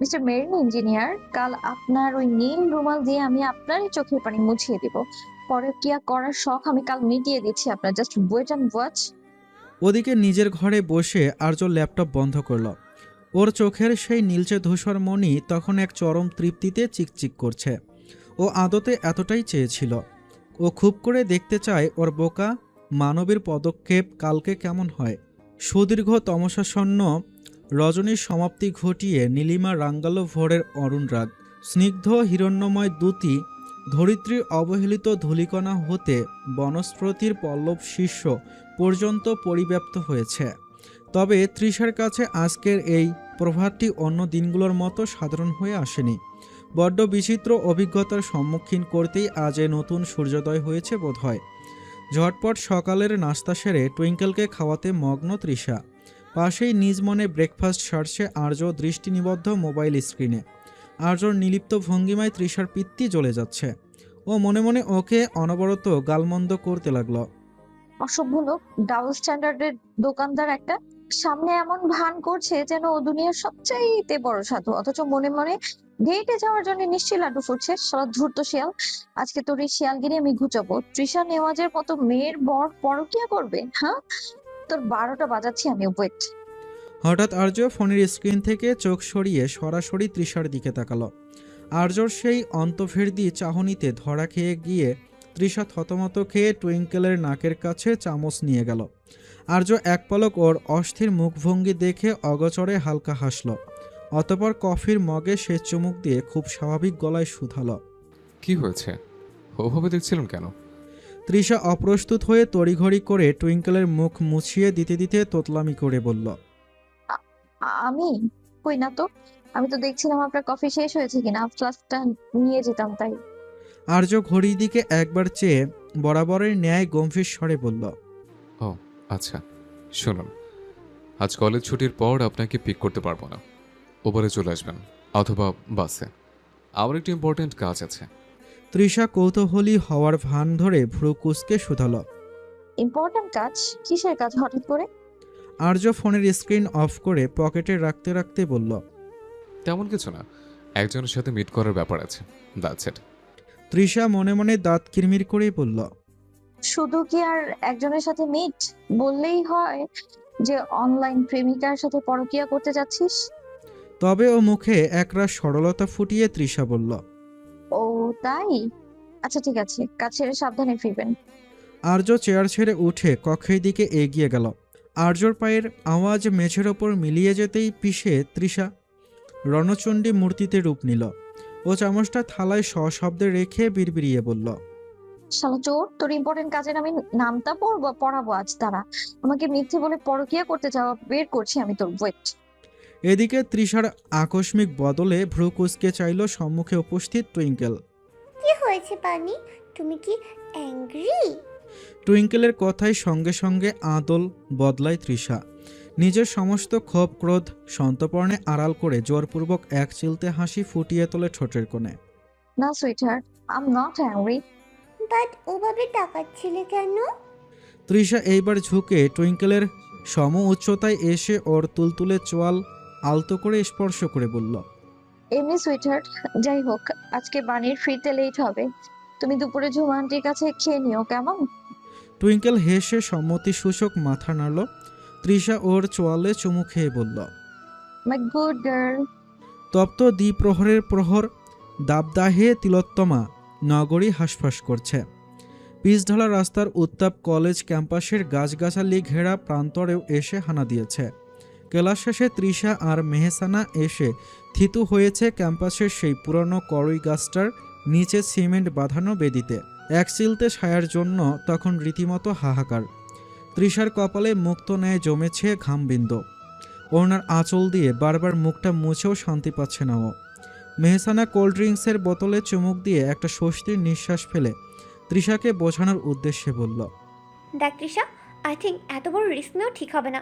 মিস্টার মেরিন ইঞ্জিনিয়ার, কাল আপনার ওই নীল রুমাল দিয়ে আমি আপনারই চোখের পানি মুছিয়ে দিব। পরে কি করার শখ আমি কাল মিটিয়ে দিচ্ছি আপনার, জাস্ট ওয়েট অ্যান্ড ওয়াচ। ওদিকে নিজের ঘরে বসে আর্য ল্যাপটপ বন্ধ করল। ওর চোখের সেই নীলচে ধূসর মণি তখন এক চরম তৃপ্তিতে চিকচিক করছে। ও আদতে এতটাই চেয়েছিল। ও খুব করে দেখতে চায় ওর বোকা মানবীর পদক্ষেপ কালকে কেমন হয়। সুদীর্ঘ তমসাচ্ছন্ন রজনীর সমাপ্তি ঘটিয়ে নীলিমা রাঙ্গালো ভোরের অরুণ রাগ, স্নিগ্ধ হিরণ্যময় দ্যুতি ধরিত্রীর অবহেলিত ধূলিকণা হতে বনস্পতির পল্লব শীর্ষ পর্যন্ত পরিব্যাপ্ত হয়েছে। তবে তৃষার কাছে আজকের এই প্রভাতটি অন্য দিনগুলোর মতো সাধারণ হয়ে আসেনি। বড্ড বিচিত্র অভিজ্ঞতার সম্মুখীন করতেই আজ এ নতুন সূর্যোদয় হয়েছে বোধহয়। ঝটপট সকালের নাস্তা সেরে টুইঙ্কেলকে খাওয়াতে মগ্ন তৃষা। পাশেই নিজ মনে ব্রেকফাস্ট সারছে আর্য দৃষ্টি নিবদ্ধ মোবাইল স্ক্রিনে। আর্যর নিলিপ্ত ভঙ্গিমায় তৃষার পিত্তি জ্বলে যাচ্ছে। ও ও মনে মনে ওকে অনবরত গালমন্দ করতে লাগলো। অসভ্য লোক, ডাবল স্ট্যান্ডার্ডের দোকানদার একটা। সামনে এমন ভান করছে যেন ও দুনিয়ার সবচাইতে বড় সাধু, অথচ মনে মনে ডেটে যাওয়ার জন্য নিশ্চয়ই লাড্ডু ফুটছে। সারা ধূর্ত শিয়াল, আজকে তোর এই শিয়ালগিরি আমি ঘুচাবো। তৃষা নেওয়াজের মতো মেয়ের বর পরকিয়া করবে? হ্যাঁ, তোর 12টা বাজাচ্ছি আমি, ওয়েট। হঠাৎ আর্য ফোনের স্ক্রিন থেকে চোখ সরিয়ে সরাসরি তৃষার দিকে তাকালো। আর্যর সেই অন্তর্ভেদী চাহনিতে ধরা খেয়ে গিয়ে তৃষা থতমত খেয়ে টুইঙ্কেলের নাকের কাছে চামচ নিয়ে গেল। আর্য এক পলক ওর অস্থির মুখভঙ্গি দেখে অগচরে হালকা হাসল। অতপর কফির মগে সে চুমুক দিয়ে খুব স্বাভাবিক গলায় শুধালো। কি হয়েছে? ওভাবে দেখছিলাম কেন? তৃষা অপ্রস্তুত হয়ে তড়িঘড়ি করে টুইঙ্কেলের মুখ মুছিয়ে দিতে দিতে তোতলামি করে বলল, আমি কই না তো, আমি তো দেখছিলাম আপনার কফি শেষ হয়েছে কিনা, ফ্লাস্কটা নিয়ে যেতাম তাই। আর্য ঘড়ির দিকে একবার চেয়ে বরাবরের ন্যায় গম্ভীর স্বরে বলল, ও আচ্ছা, শুনুন, আজ কলেজ ছুটির পর আপনাকে পিক করতে পারবো না। ওপরে চলে আসবেন অথবা বাসে। আমার একটু ইম্পর্ট্যান্ট কাজ আছে। তৃষা কৌতূহলী হওয়ার ভান ধরে ভ্রু কুঁচকে শুধালো। ইম্পর্টেন্ট কাজ? কিসের কাজ হঠাৎ করে? আর্য ফোনের স্ক্রিন অফ করে পকেটে রাখতে রাখতে বলল, তেমন কিছু না, একজনের সাথে মিট করার ব্যাপার আছে, দ্যাটস ইট। তৃষা মনে মনে দাঁত কিরমির করেই বলল, শুধু কি আর একজনের সাথে মিট বললেই হয় যে অনলাইন প্রেমিকার সাথে পরকিয়া করতে যাচ্ছিস? তবে ও মুখে একরাশ সরলতা ফুটিয়ে তৃষা বলল, ও তাই? আচ্ছা ঠিক আছে, কাজ ছেড়ে সাবধানে ফিরবেন। আর্য চেয়ার ছেড়ে উঠে কক্ষের দিকে এগিয়ে গেল। আর্যর পায়ের আওয়াজ মেঝের ওপর মিলিয়ে যেতেই পিষে তৃষা রণচণ্ডী মূর্তিতে রূপ নিল। ও চামচটা থালায় সশব্দে রেখে বিড়বিড়িয়ে বলল, শালা চোর, তোর ইম্পর্টেন্ট কাজের আমি নামটা পড়াবো আজ। তারা আমাকে মিথ্যে বলে পরকিয়া করতে যাওয়া বের করছি আমি, তোর ওয়েট। এদিকে তৃষার আকস্মিক বদলে ভ্রু কুঁচকে চাইল সম্মুখে উপস্থিত টুইঙ্কেল। কি হয়েছে পানি? তুমি কি অ্যাংরি? টুইঙ্কেলের কথায় সঙ্গে সঙ্গে আদল বদলায় তৃষা। নিজের সমস্ত ক্ষোভ ক্রোধ সন্তর্পণে আড়াল করে জোরপূর্বক এক চিলতে হাসি ফুটিয়ে তোলে ঠোঁটের কোণে। না sweetheart, I am not angry. But ওভাবে তাকাচ্ছিলে কেন? তৃষা এইবার ঝুঁকে টুইঙ্কেলের সম উচ্চতায় এসে ওর তুলতুলে চোয়াল আলতো করে স্পর্শ করে বলল, এমনি সুইটহার্ট, যাই হোক আজকে বানির ফিরতে লেট হবে, তুমি দুপুরে ঝুমান্টির কাছে খেয়ে নিও, কেমন? টুইঙ্কেল হেসে সম্মতি সূচক মাথা নাড়ল। তৃষা ওর চোয়ালে চুমু খেয়ে বলল, মাই গুড গার্ল। তপ্ত দ্বিপ্রহরের প্রহর দাবদাহে তিলোত্তমা নগরী হাঁসফাঁস করছে। পিচঢালা রাস্তার উত্তাপ কলেজ ক্যাম্পাসের গাছগাছালি ঘেরা প্রান্তরেও এসে হানা দিয়েছে। ক্লাস শেষে তৃষা আর মেহসানা এসে থিতু হয়েছে ক্যাম্পাসের সেই পুরনো করই গাছটার নিচে সিমেন্ট বাঁধানো বেদিতে। এক চিলতে ছায়ার জন্য তখন রীতিমতো হাহাকার। তৃষার কপালে মুক্ত ন্যায় জমেছে ঘামবিন্দু। ওনার আঁচল দিয়ে বারবার মুখটা মুছেও শান্তি পাচ্ছে না ও। মেহসানা কোল্ড ড্রিঙ্কসের বোতলে চুমুক দিয়ে একটা স্বস্তির নিঃশ্বাস ফেলে তৃষাকে বোঝানোর উদ্দেশ্যে বলল, দেখ তৃষা, আই থিঙ্ক এত বড় রিস্ক নেওয়া ঠিক হবে না।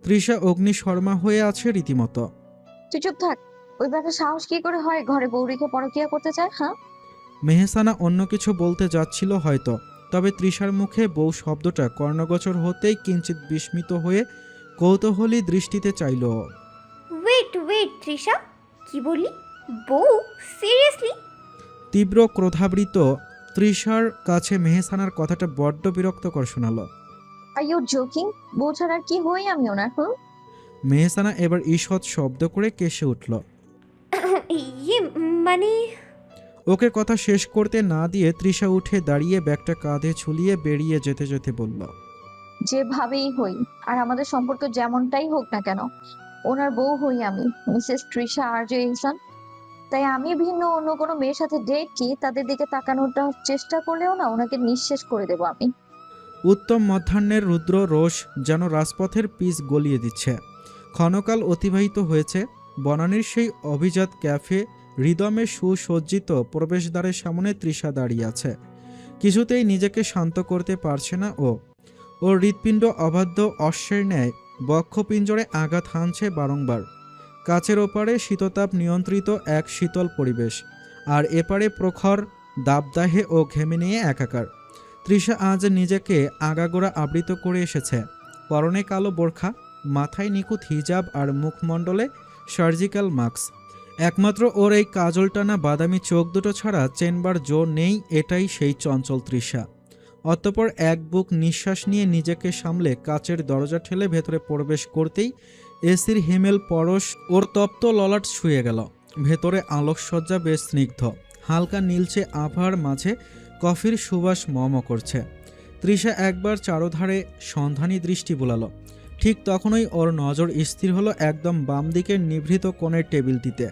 তৃষা অগ্নিশর্মা হয়ে আছে রীতিমতো। তুই চুপ থাক, ওই ব্যাপারে সাহস কি করে হয় ঘরে বউ রেখে পরকিয়া করতে চায়? হ্যাঁ, মেহসানা অন্য কিছু বলতে যাচ্ছিল হয়তো, তবে তৃষার মুখে বউ শব্দটা কর্ণগোচর হতেই কিঞ্চিত বিস্মিত হয়ে কৌতূহলী দৃষ্টিতে চাইল ও। ওয়েট তৃষা, কি বললি? বউ? সিরিয়াসলি? তীব্র ক্রোধাবৃত তৃষার কাছে মেহসানার কথাটা বড্ড বিরক্তকর শোনালো। Are you joking? বউ ছাড়া আর কি হই আমি ওনার? মেহসানা এবার ঈষৎ শব্দ করে কেসে উঠল। ইয়ে মানে, ওকে কথা শেষ করতে না দিয়ে তৃষা উঠে দাঁড়িয়ে ব্যাগটা কাঁধে ঝুলিয়ে বেরিয়ে যেতে যেতে বলল, যেভাবেই হই আর আমাদের সম্পর্ক যেমনটাই হোক না কেন, ওনার বউ হই আমি, মিসেস তৃষা আরজে ইহসান। তাই আমি ভিন্ন অন্য কোনো মেয়ের সাথে ডেট কি তাদের দিকে তাকানোর চেষ্টা করলেও না ওনাকে নিঃশেষ করে দেবো আমি। উত্তম মধ্যাহ্নের রুদ্র রোষ যেন রাজপথের পিচ গলিয়ে দিচ্ছে। ক্ষণকাল অতিবাহিত হয়েছে। বনানীর সেই অভিজাত ক্যাফে হৃদমে সুসজ্জিত প্রবেশদ্বারের সামনে তৃষা দাঁড়িয়ে আছে। কিছুতেই নিজেকে শান্ত করতে পারছে না ও। ওর হৃৎপিণ্ড অবাধ্য অশ্বের ন্যায় বক্ষপিঞ্জরে আঘাত হানছে বারংবার। কাছের ওপারে শীততাপ নিয়ন্ত্রিত এক শীতল পরিবেশ, আর এপারে প্রখর দাবদাহে ও ঘেমে নিয়ে একাকার। তৃষা আজ নিজেকে আগাগোড়া আবৃত করে এসেছে। পরনে কালো বোরখা, মাথায় নিখুঁত হিজাব আর মুখমণ্ডলে সার্জিক্যাল মাস্ক। একমাত্র ওর এই কাজল টানা বাদামি চোখ দুটো ছাড়া চেনবার জো নেই, এটাই সেই চঞ্চল তৃষা। অতঃপর এক বুক নিঃশ্বাস নিয়ে নিজেকে সামলে কাচের দরজা ঠেলে ভেতরে প্রবেশ করতেই এসির হিমেল পরশ ওর তপ্ত ললাট ছুঁয়ে গেল। ভেতরে আলোকসজ্জা বেশ স্নিগ্ধ, হালকা নীলচে আভার মাঝে কফির সুবাস মম করছে। তৃষা একবার চারোধারে সন্ধানী দৃষ্টি বুলালো। ঠিক তখনই ওর নজর স্থির হলো একদম বাম দিকের নিভৃত কোণের টেবিলটিতে।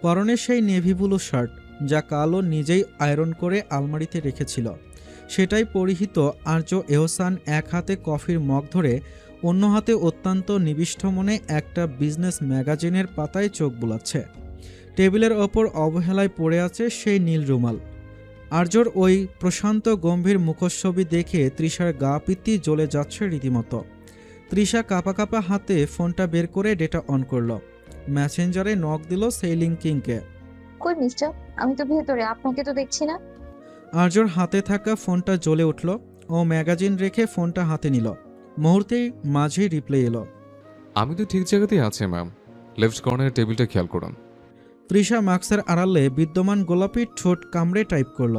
পরনে সেই নেভি ব্লু শার্ট, যা কালো নিজেই আয়রন করে আলমারিতে রেখেছিল, সেটাই পরিহিত আর্য এহসান এক হাতে কফির মগ ধরে, অন্য হাতে অত্যন্ত নিবিষ্ট মনে একটা বিজনেস ম্যাগাজিনের পাতায় চোখ বুলাচ্ছে। টেবিলের ওপর অবহেলায় পড়ে আছে সেই নীল রুমাল। আর্যর ওই প্রশান্ত গম্ভীর মুখচ্ছবি দেখে তৃষার গা পিত্তি জ্বলে যাচ্ছে রীতিমতো। তৃষা কাঁপা কাঁপা হাতে ফোনটা বের করে ডেটা অন করল। মেসেঞ্জারে নক দিল সেইলিং কিংকে। কই মিস্টার, আমি তো ভেতরে, আপনাকে তো দেখছি না। আর্যর হাতে থাকা ফোনটা জ্বলে উঠল। ও ম্যাগাজিন রেখে ফোনটা হাতে নিল। মুহূর্তেই মাঝেই রিপ্লাই এলো। আমি তো ঠিক জায়গাতেই আছি ম্যাম, লেফট কর্নারের টেবিলটা খেয়াল করুন। তৃষা মাস্কের আড়ালে বিদ্যমান গোলাপি ঠোঁট কামড়ে টাইপ করল।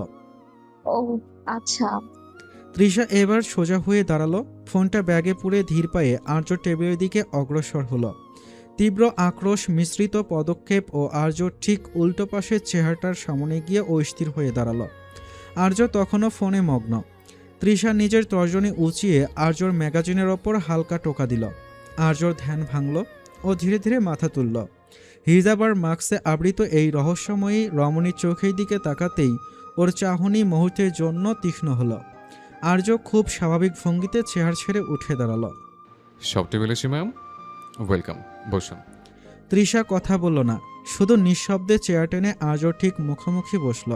ও আচ্ছা। তৃষা এবার সোজা হয়ে দাঁড়ালো। ফোনটা ব্যাগে পুরে ধীর পায়ে আর্য টেবিলের দিকে অগ্রসর হলো। তীব্র আক্রোশ মিশ্রিত পদক্ষেপ ও আর্যর ঠিক উল্টো পাশের চেহারাটার সামনে গিয়ে অস্থির হয়ে দাঁড়ালো। আর্য তখনও ফোনে মগ্ন। তৃষা নিজের তর্জনী উঁচিয়ে আর্যর ম্যাগাজিনের ওপর হালকা টোকা দিল। আর্যর ধ্যান ভাঙল ও ধীরে ধীরে মাথা তুলল। হিজাব আর মাস্কে আবৃত এই রহস্যময়ী রমণীর চোখের দিকে তাকাতেই ওর চাহনি মুহূর্তের জন্য তীক্ষ্ণ হলো। আর্য খুব স্বাভাবিক ভঙ্গিতে চেয়ার ছেড়ে উঠে দাঁড়ালো। সব টেবিল এসি ম্যাম, ওয়েলকাম, বসুন। তৃষা কথা বলল না, শুধু নিঃশব্দে চেয়ার টেনে আর্য ঠিক মুখোমুখি বসল।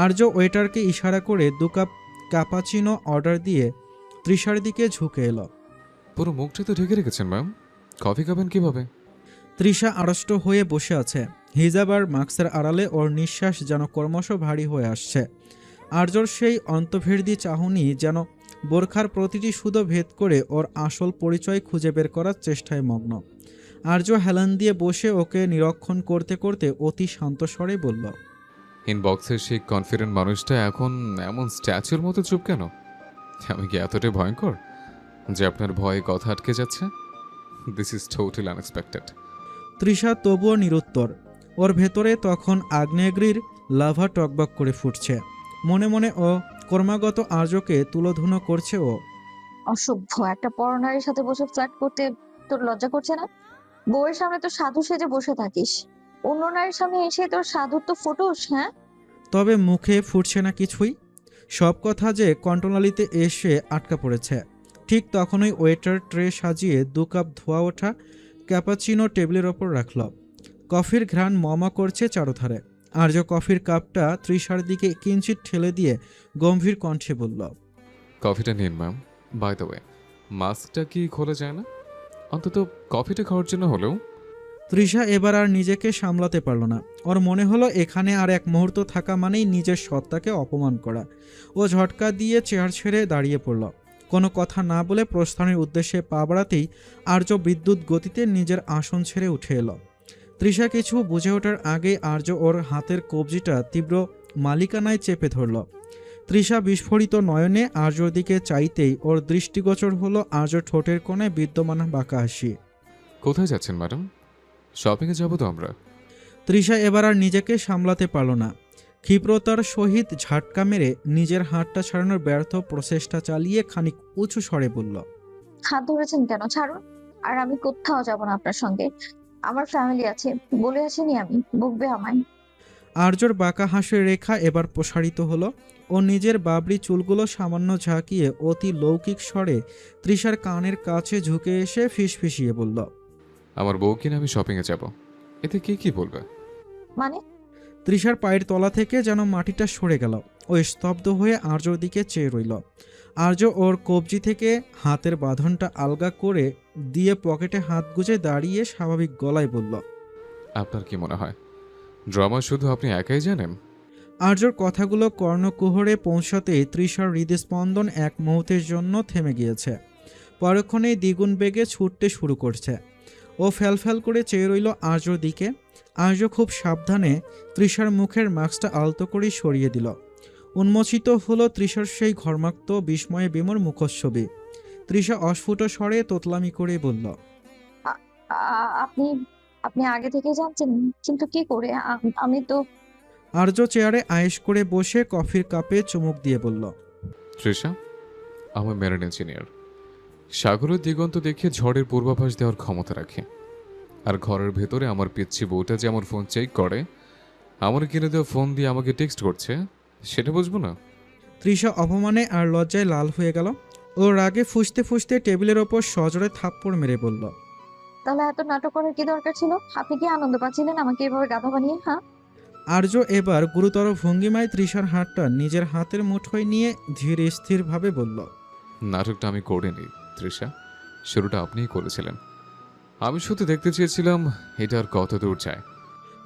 আর্য ওয়েটারকে ইশারা করে 2 কাপ কাপাচিনো অর্ডার দিয়ে তৃষার দিকে ঝুঁকে এলো। পুরো মুখটা তো ঢেকে রেখেছেন ম্যাম, কফি খাবেন কিভাবে? তৃষা আড়ষ্ট হয়ে বসে আছে। হিজাব আর মাস্কের আড়ালে ওর নিঃশ্বাস যেন ক্রমশ ভারী হয়ে আসছে। আর্যর সেই অন্তর্ভেদী চাহনি যেন বোরখার প্রতিটি সুতো ভেদ করে ওর আসল পরিচয় খুঁজে বের করার চেষ্টায় মগ্ন। আর্য হেলান দিয়ে বসে ওকে নিরীক্ষণ করতে করতে অতি শান্ত স্বরে বলল, ইনবক্সের সেই কনফিডেন্ট মানুষটা এখন এমন স্ট্যাচুর মতো চুপ কেন? আমি কি এতটাই ভয়ঙ্কর যে আপনার ভয়ে কথা আটকে যাচ্ছে? This is totally unexpected. Trisha তবুও নিরুত্তর। ওর ভেতরে তখন আগ্নেয়গিরির লাভা টকবক করে ফুটছে। মনে মনে ও ক্রমাগত আর্যকে তুলোধুনো করছে। ও অসভ্য একটা পরনারীর সাথে বসে ফ্ল্যাট করতে তোর লজ্জা করছে না? বউয়ের সামনে তো সাধু সেজে বসে থাকিস, অন্য নারীর সামনে এসে তোর সাধুত্ব ফোটোস। হ্যাঁ, তবে মুখে ফুটছে না কিছুই। সব কথা যে কন্ট্রোলালিতে এসে আটকা পড়েছে। ঠিক তখনই ওয়েটার ট্রে সাজিয়ে 2 কাপ ধোয়া ওঠা ক্যাপাচিনো টেবিলের ওপর রাখল। কফির ঘ্রাণ মমা করছে চারোধারে। আর্য কফির কাপটা তৃষার দিকে কিঞ্চিত ঠেলে দিয়ে গম্ভীর কণ্ঠে বলল, কফিটা নিন ম্যাম। বাই দ্য ওয়ে, মাস্কটা কি খোলা যায় না? অন্তত কফিটা খাওয়ার জন্য হলেও। তৃষা এবার আর নিজেকে সামলাতে পারল না। ওর মনে হলো এখানে আর এক মুহূর্ত থাকা মানেই নিজের সত্তাকে অপমান করা। ও ঝটকা দিয়ে চেয়ার ছেড়ে দাঁড়িয়ে পড়ল। কোনো কথা না বলে প্রস্থানের উদ্দেশ্যে পা বাড়াতেই আর্য বিদ্যুৎ গতিতে নিজের আসন ছেড়ে উঠে এলো। তৃষা কিছু বুঝে ওঠার আগেই আর্য ওর হাতের কবজিটা তীব্র মালিকানায় চেপে ধরল। তৃষা বিস্ফোরিত নয়নে আর্যর দিকে চাইতেই ওর দৃষ্টিগোচর হলো আর্য ঠোঁটের কোণে বিদ্যমান বাঁকা হাসি। কোথায় যাচ্ছেন ম্যাডাম? শপিংয়ে যাবো তো আমরা। তৃষা এবার আর নিজেকে সামলাতে পারল না। ক্ষিপ্রতার সহিত ঝাটকা মেরে নিজের হাতটা ছাড়ানোর ব্যর্থ প্রচেষ্টা চালিয়ে খানিক উঁচু স্বরে বলল, হাত ধরেছেন কেন? ছাড়ুন। আর আমি কোথাও যাব না আপনার সঙ্গে, আমার ফ্যামিলি আছে, বলে আসিনি আমি, বকবে আমায়। আর্যর বাঁকা হাসির রেখা এবার প্রসারিত হলো। ও নিজের বাবরি চুলগুলো সামান্য ঝাঁকিয়ে অতি লৌকিক স্বরে তৃষার কানের কাছে ঝুঁকে এসে ফিসফিসিয়ে বলল, আমার বউ কিনা আমি শপিংয়ে যাব, এতে কে কি বলবে? মানে? তৃষার পায়ের তলা থেকে যেন মাটিটা সরে গেল। ও স্তব্ধ হয়ে আর্যর দিকে চেয়ে রইল। আর্য ওর কবজি থেকে হাতের বাঁধনটা আলগা করে দিয়ে পকেটে হাত গুজে দাঁড়িয়ে স্বাভাবিক গলায় বলল, আপনার কি মনে হয় ড্রামা শুধু আপনি একাই জানেন? আর্যর কথাগুলো কর্ণকুহরে পৌঁছাতেই তৃষার হৃদস্পন্দন এক মুহূর্তের জন্য থেমে গিয়েছে। পরক্ষণেই দ্বিগুণ বেগে ছুটতে শুরু করছে। ও ফ্যালফ্যাল করে চেয়ে রইল আর্যর দিকে। আর্য খুব সাবধানে তৃষার মুখের মাস্কটা আলতো করে সরিয়ে দিল। উন্মোচিত হলো তৃষার সেই ঘর্মাক্ত বিস্ময়ে বিমর মুখচ্ছবি। তৃষা অস্ফুট স্বরে তোতলামি করে বলল, আপনি আপনি আগে থেকে জানতেন, কিন্তু কি করে? আমি তো আর্য চেয়ারে আয়েশ করে বসে কফির কাপে চুমুক দিয়ে বলল, তৃষা, আমার মেরিন ইঞ্জিনিয়ার। সাগরের দিগন্ত দেখে ঝড়ের পূর্বাভাস দেওয়ার ক্ষমতা রাখে। আর ঘরের ভেতরে আমার পিচ্ছি বউটা যে আমার ফোন চেক করে, আমার কিনে দেওয়া ফোন দিয়ে আমাকে টেক্সট করছে, সেটা বুঝবো না? তৃষা অপমানে আর লজ্জায় লাল হয়ে গেল। ও রাগে ফুঁসতে ফুঁসতে টেবিলের ওপর সজোরে থাপ্পড় মেরে বলল, তাহলে এত নাটক করার কি দরকার ছিল? আপনি কি আনন্দ পাচ্ছিলেন আমাকে এভাবে গাধা বানিয়ে? হ্যাঁ, আর্য এবার গুরুতর ভঙ্গিমায় তৃষার হাতটা নিজের হাতের মুঠোয় নিয়ে ধীর স্থিরভাবে বলল, নাটকটা আমি করিনি তৃষা, শুরুটা আপনিই করেছিলেন। আমি শুধু দেখতে চেয়েছিলাম এটা আর কত দূর যায়।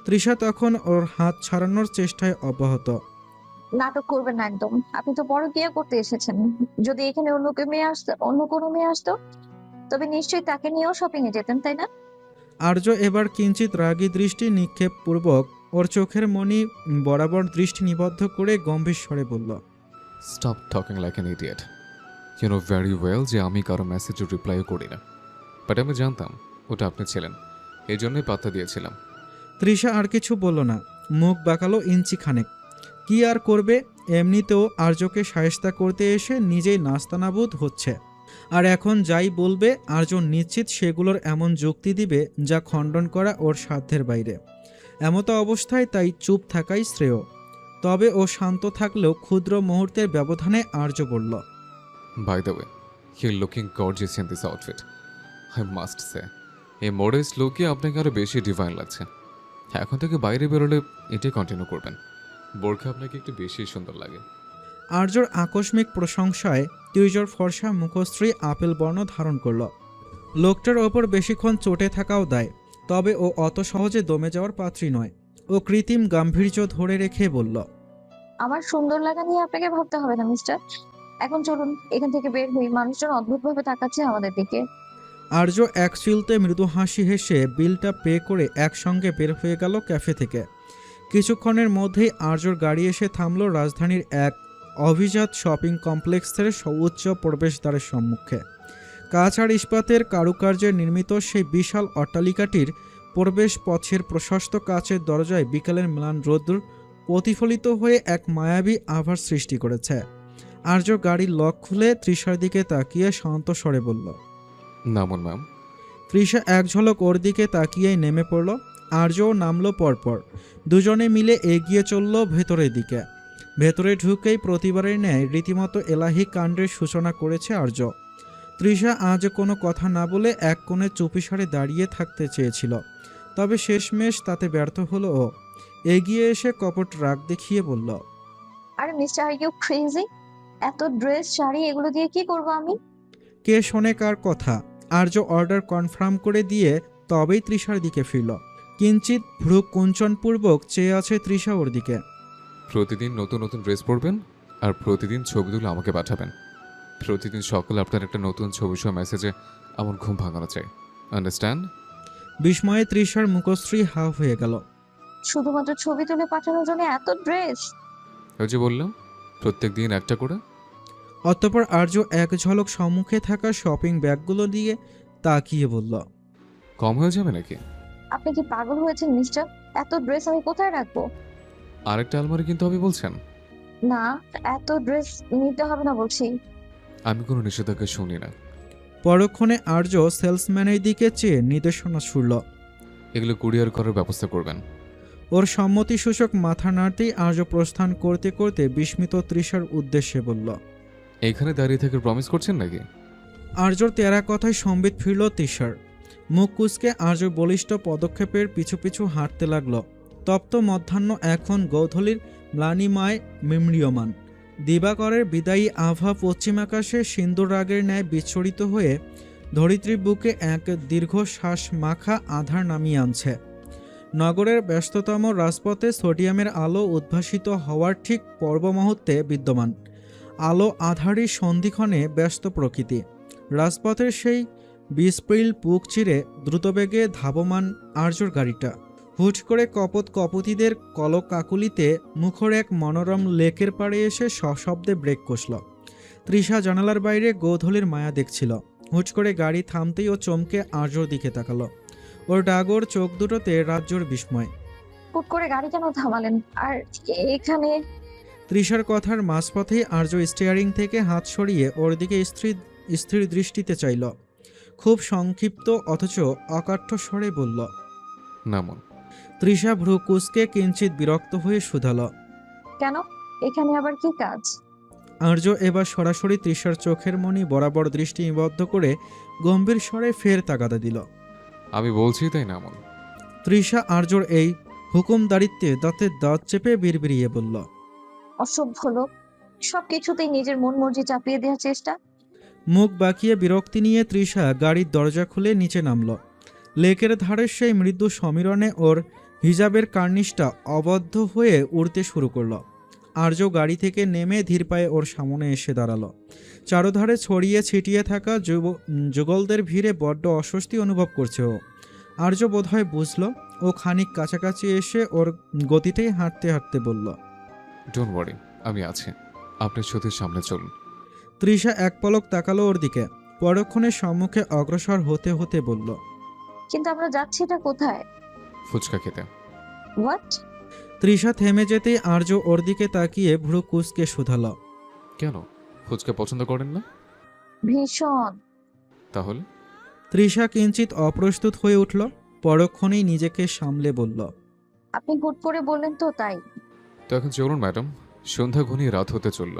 তৃষা তখন ওর হাত ছাড়ানোর চেষ্টায় অব্যাহত। নাটক করবেন না একদম। আপনি তো পরকীয়া করতে এসেছেন। যদি এখানে অন্য কোনো মেয়ে আসতো, তবে নিশ্চয়ই তাকে নিয়েও শপিং এ যেতেন, তাই না? আর্য এবার কিঞ্চিত রাগী দৃষ্টি নিক্ষেপ পূর্বক ওর চোখের মণি বরাবর দৃষ্টি নিবদ্ধ করে গম্ভীর স্বরে বলল, stop talking like an idiot. You know very well যে আমি কারো মেসেজের রিপ্লাইও করি না। বাট আমি জানতাম ওটা আপনি ছিলেন, এই জন্যই পাত্তা দিয়েছিলাম। তৃষা আর কিছু বলল না, মুখ বাঁকালো ইঞ্চি খানেক। কি আর করবে, এমনিতেও আর্যকে শায়েস্তা করতে এসে নিজেই নাস্তানাবুদ হচ্ছে। আর এখন যাই বলবে আর্য নিশ্চিত সেগুলোর এমন যুক্তি দিবে যা খণ্ডন করা ওর সাধ্যের বাইরে। এমতো অবস্থায় তাই চুপ থাকাই শ্রেয়। তবে ও শান্ত থাকলেও ক্ষুদ্র মুহূর্তের ব্যবধানে আর্য বলল, by the way, you looking gorgeous in this outfit. I must say, এই মডেস্ট লুকে আপনাকে আরও বেশি ডিভাইন লাগছে। এখন থেকে বাইরে বেরোলে এটাই কন্টিনিউ করবেন। বোরখা আপনাকে একটু বেশি সুন্দর লাগে। আর্যর আকস্মিক প্রশংসায় তৃজর ফর্সা মুখশ্রী আপেল বর্ণ ধারণ করল। লোকটার ওপর বেশিক্ষণ চটে থাকাও দায়, তবে ও অত সহজে দমে যাওয়ার পাত্রী নয়। ও কৃত্রিম গাম্ভীর্য ধরে রেখে বলল, আমার সুন্দর লাগা নিয়ে আপনাকে ভাবতে হবে না মিস্টার। এখন চলুন এখান থেকে বের হই, মানুষজন অদ্ভুতভাবে তাকাচ্ছে আমাদের দিকে। আর্য এক চিলতে মৃদু হাসি হেসে বিলটা পে করে একসঙ্গে বের হয়ে গেল ক্যাফে থেকে। কিছুক্ষণের মধ্যেই আর্যর গাড়ি এসে থামল রাজধানীর এক অভিজাত শপিং কমপ্লেক্সের সুউচ্চ প্রবেশদ্বারের সম্মুখে। কাঁচ আর ইস্পাতের কারুকার্যে নির্মিত সেই বিশাল অট্টালিকাটির প্রবেশ পথের প্রশস্ত কাচের দরজায় বিকালের ম্লান রৌদ্র প্রতিফলিত হয়ে এক মায়াবী আভার সৃষ্টি করেছে। আর্য গাড়ির লক খুলে তৃষার দিকে তাকিয়ে শান্ত স্বরে বলল, নামুন ম্যাম। তৃষা এক ঝলক ওর দিকে তাকিয়েই নেমে পড়ল। আর্যও নামলো পরপর। দুজনে মিলে এগিয়ে চলল ভেতরের দিকে। ভেতরে ঢুকেই প্রতিবারের ন্যায় রীতিমতো এলাহি কাণ্ডের সূচনা করেছে আর্য। তৃষা আজ কোনো কথা না বলে এক কোণে চুপিসারে দাঁড়িয়ে থাকতে চেয়েছিল, তবে শেষমেশ তাতে ব্যর্থ হলো ও। এগিয়ে এসে কপট রাগ দেখিয়ে বলল, আরে মিস্টার, আর ইউ ক্রেজি? এত ড্রেস, শাড়ি, এগুলো দিয়ে কি করবো আমি? কে শোনে কার কথা? আর্য অর্ডার কনফার্ম করে দিয়ে তবেই তৃষার দিকে ফিরল। কিঞ্চিত ভ্রু কুঞ্চনপূর্বক চেয়ে আছে তৃষা ওর দিকে। প্রতিদিন নতুন নতুন ড্রেস পরবেন আর প্রতিদিন ছবি তুলে আমাকে পাঠাবেন। প্রতিদিন সকালে আপনার একটা নতুন ছবি সহ মেসেজে আমার ঘুম ভাঙানো চাই। আন্ডারস্ট্যান্ড? বিস্ময়ে তৃষার মুখশ্রী হাও হয়ে গেল। শুধুমাত্র ছবি তুলে পাঠানোর জন্য এত ড্রেস? ওই যে বললাম, প্রত্যেক দিন একটা করে। অতঃপর আর্য এক ঝলক সম্মুখে থাকা শপিং ব্যাগগুলো দিয়ে তাকিয়ে বলল, কম হয়ে যাবে নাকি? আপনি কি পাগল হয়েছেন মিস্টার? এত ড্রেস আমি কোথায় রাখবো? আরেকটা আলমারি কিন্তু হবে বলছেন? না, এত ড্রেস নিতে হবে না বলছি। আমি কোনো নিষেধাজ্ঞা শুনি না। পরক্ষণে আর্য সেলসম্যানের দিকে চেয়ে নির্দেশনা ছুড়ল। এগুলো কুরিয়ার করার ব্যবস্থা করবেন। ওর সম্মতিসূচক মাথা নাড়তেই আর্য প্রস্থান করতে করতে বিস্মিত তৃষার উদ্দেশ্যে বলল, এইখানে দাঁড়িয়ে থেকে প্রমিস করছেন নাকি? আর্যর তেরা কথায় সম্বিত ফিরল তৃষার। মুখ কুঁচকে আর্য বলিষ্ঠ পদক্ষেপের পিছু পিছু হাঁটতে লাগল। তপ্ত মধ্যাহ্ন এখন গৌধূলির ম্লানিমায় মিম্রিয়মান। দিবাকরের বিদায়ী আভা পশ্চিমাকাশে সিন্দুর রাগের ন্যায় বিচ্ছরিত হয়ে ধরিত্রীর বুকে এক দীর্ঘশ্বাস মাখা আধার নামিয়ে আনছে। নগরের ব্যস্ততম রাজপথে সোডিয়ামের আলো উদ্ভাসিত হওয়ার ঠিক পর্ব মুহূর্তে বিদ্যমান। আলো আধারী সন্ধিক্ষণে ব্যস্ত প্রকৃতি। রাজপথের সেই বিস্প্রিল পুক চিরে দ্রুতবেগে ধাবমান আর্যর গাড়িটা হুট করে কপতিদের কলকাকুলিতে মুখর এক মনোরম লেকের পাড়ে এসে সশব্দে ব্রেক কষল। তৃষা জানালার বাইরে গোধূলির মায়া দেখছিল। হুট করে গাড়ি থামতেই ও চমকে আর্যর দিকে তাকালো। ওর ডাগর চোখ দুটোতে রাজ্যর বিস্ময়। হুট করে গাড়ি কেন থামালেন? আর এখানে? তৃষার কথার মাঝপথেই আর্য স্টিয়ারিং থেকে হাত সরিয়ে ওর দিকে স্থির দৃষ্টিতে চাইল। খুব সংক্ষিপ্ত অথচ অকাঠ্য স্বরে বলল, নামুন। তৃষা ভ্রু কুঁচকে কিঞ্চিত বিরক্ত হয়ে শুধাল। কেন? এখানে আবার কি কাজ? আর্য এবার সরাসরি তৃষার চোখের মণি বরাবর দৃষ্টি নিবদ্ধ করে গম্ভীর স্বরে ফের তাগাদা দিল। আমি বলছি তাই নামুন। তৃষা আর্যর এই হুকুমদারিত্বে দাঁতে দাঁত চেপে বিড়বিড়িয়ে বলল, অসভ্য লোক, সবকিছুতেই নিজের মন মর্জি চাপিয়ে দেওয়ার চেষ্টা। মুখ বাঁকিয়ে বিরক্তি নিয়ে তৃষা গাড়ির দরজা খুলে নিচে নামল। লেকের ধারের সেই মৃদু সমীরণে ওর হিজাবের কার্নিশটা অবদ্ধ হয়ে উড়তে শুরু করলো। আর্য গাড়ি থেকে নেমে ধীর পায়ে ওর সামনে এসে দাঁড়ালো। চারধারে ছড়িয়ে ছিটিয়ে থাকা যুগলদের ভিড়ে বড্ড অস্বস্তি অনুভব করছে ও। আর্য বোধহয় বুঝল। ও খানিক কাছাকাছি এসে ওর গতিতেই হাঁটতে হাঁটতে বলল, ডোন্ট ওয়ারি, আমি আছি। আপনি ছুটির সামনে চলুন। তৃষা এক পলক তাকালো ওর দিকে, পরক্ষণে সম্মুখে অগ্রসর হতে হতে বলল, কিন্তু আমরা যাচ্ছি এটা কোথায়? ফুচকা খেতে। হোয়াট? তৃষা থেমে যেতেই আর্য ওর দিকে তাকিয়ে ভ্রু কুঁচকে শুধাল, কেন, ফুচকা পছন্দ করেন না? ভীষণ। তাহলে? তৃষা কিঞ্চিত অপ্রস্তুত হয়ে উঠল। পরক্ষণেই নিজেকে সামলে বলল, আপনি হুট করে বললেন তো তাই। তো এখন চলুন ম্যাডাম, সন্ধ্যা ঘনিয়ে রাত হতে চলল।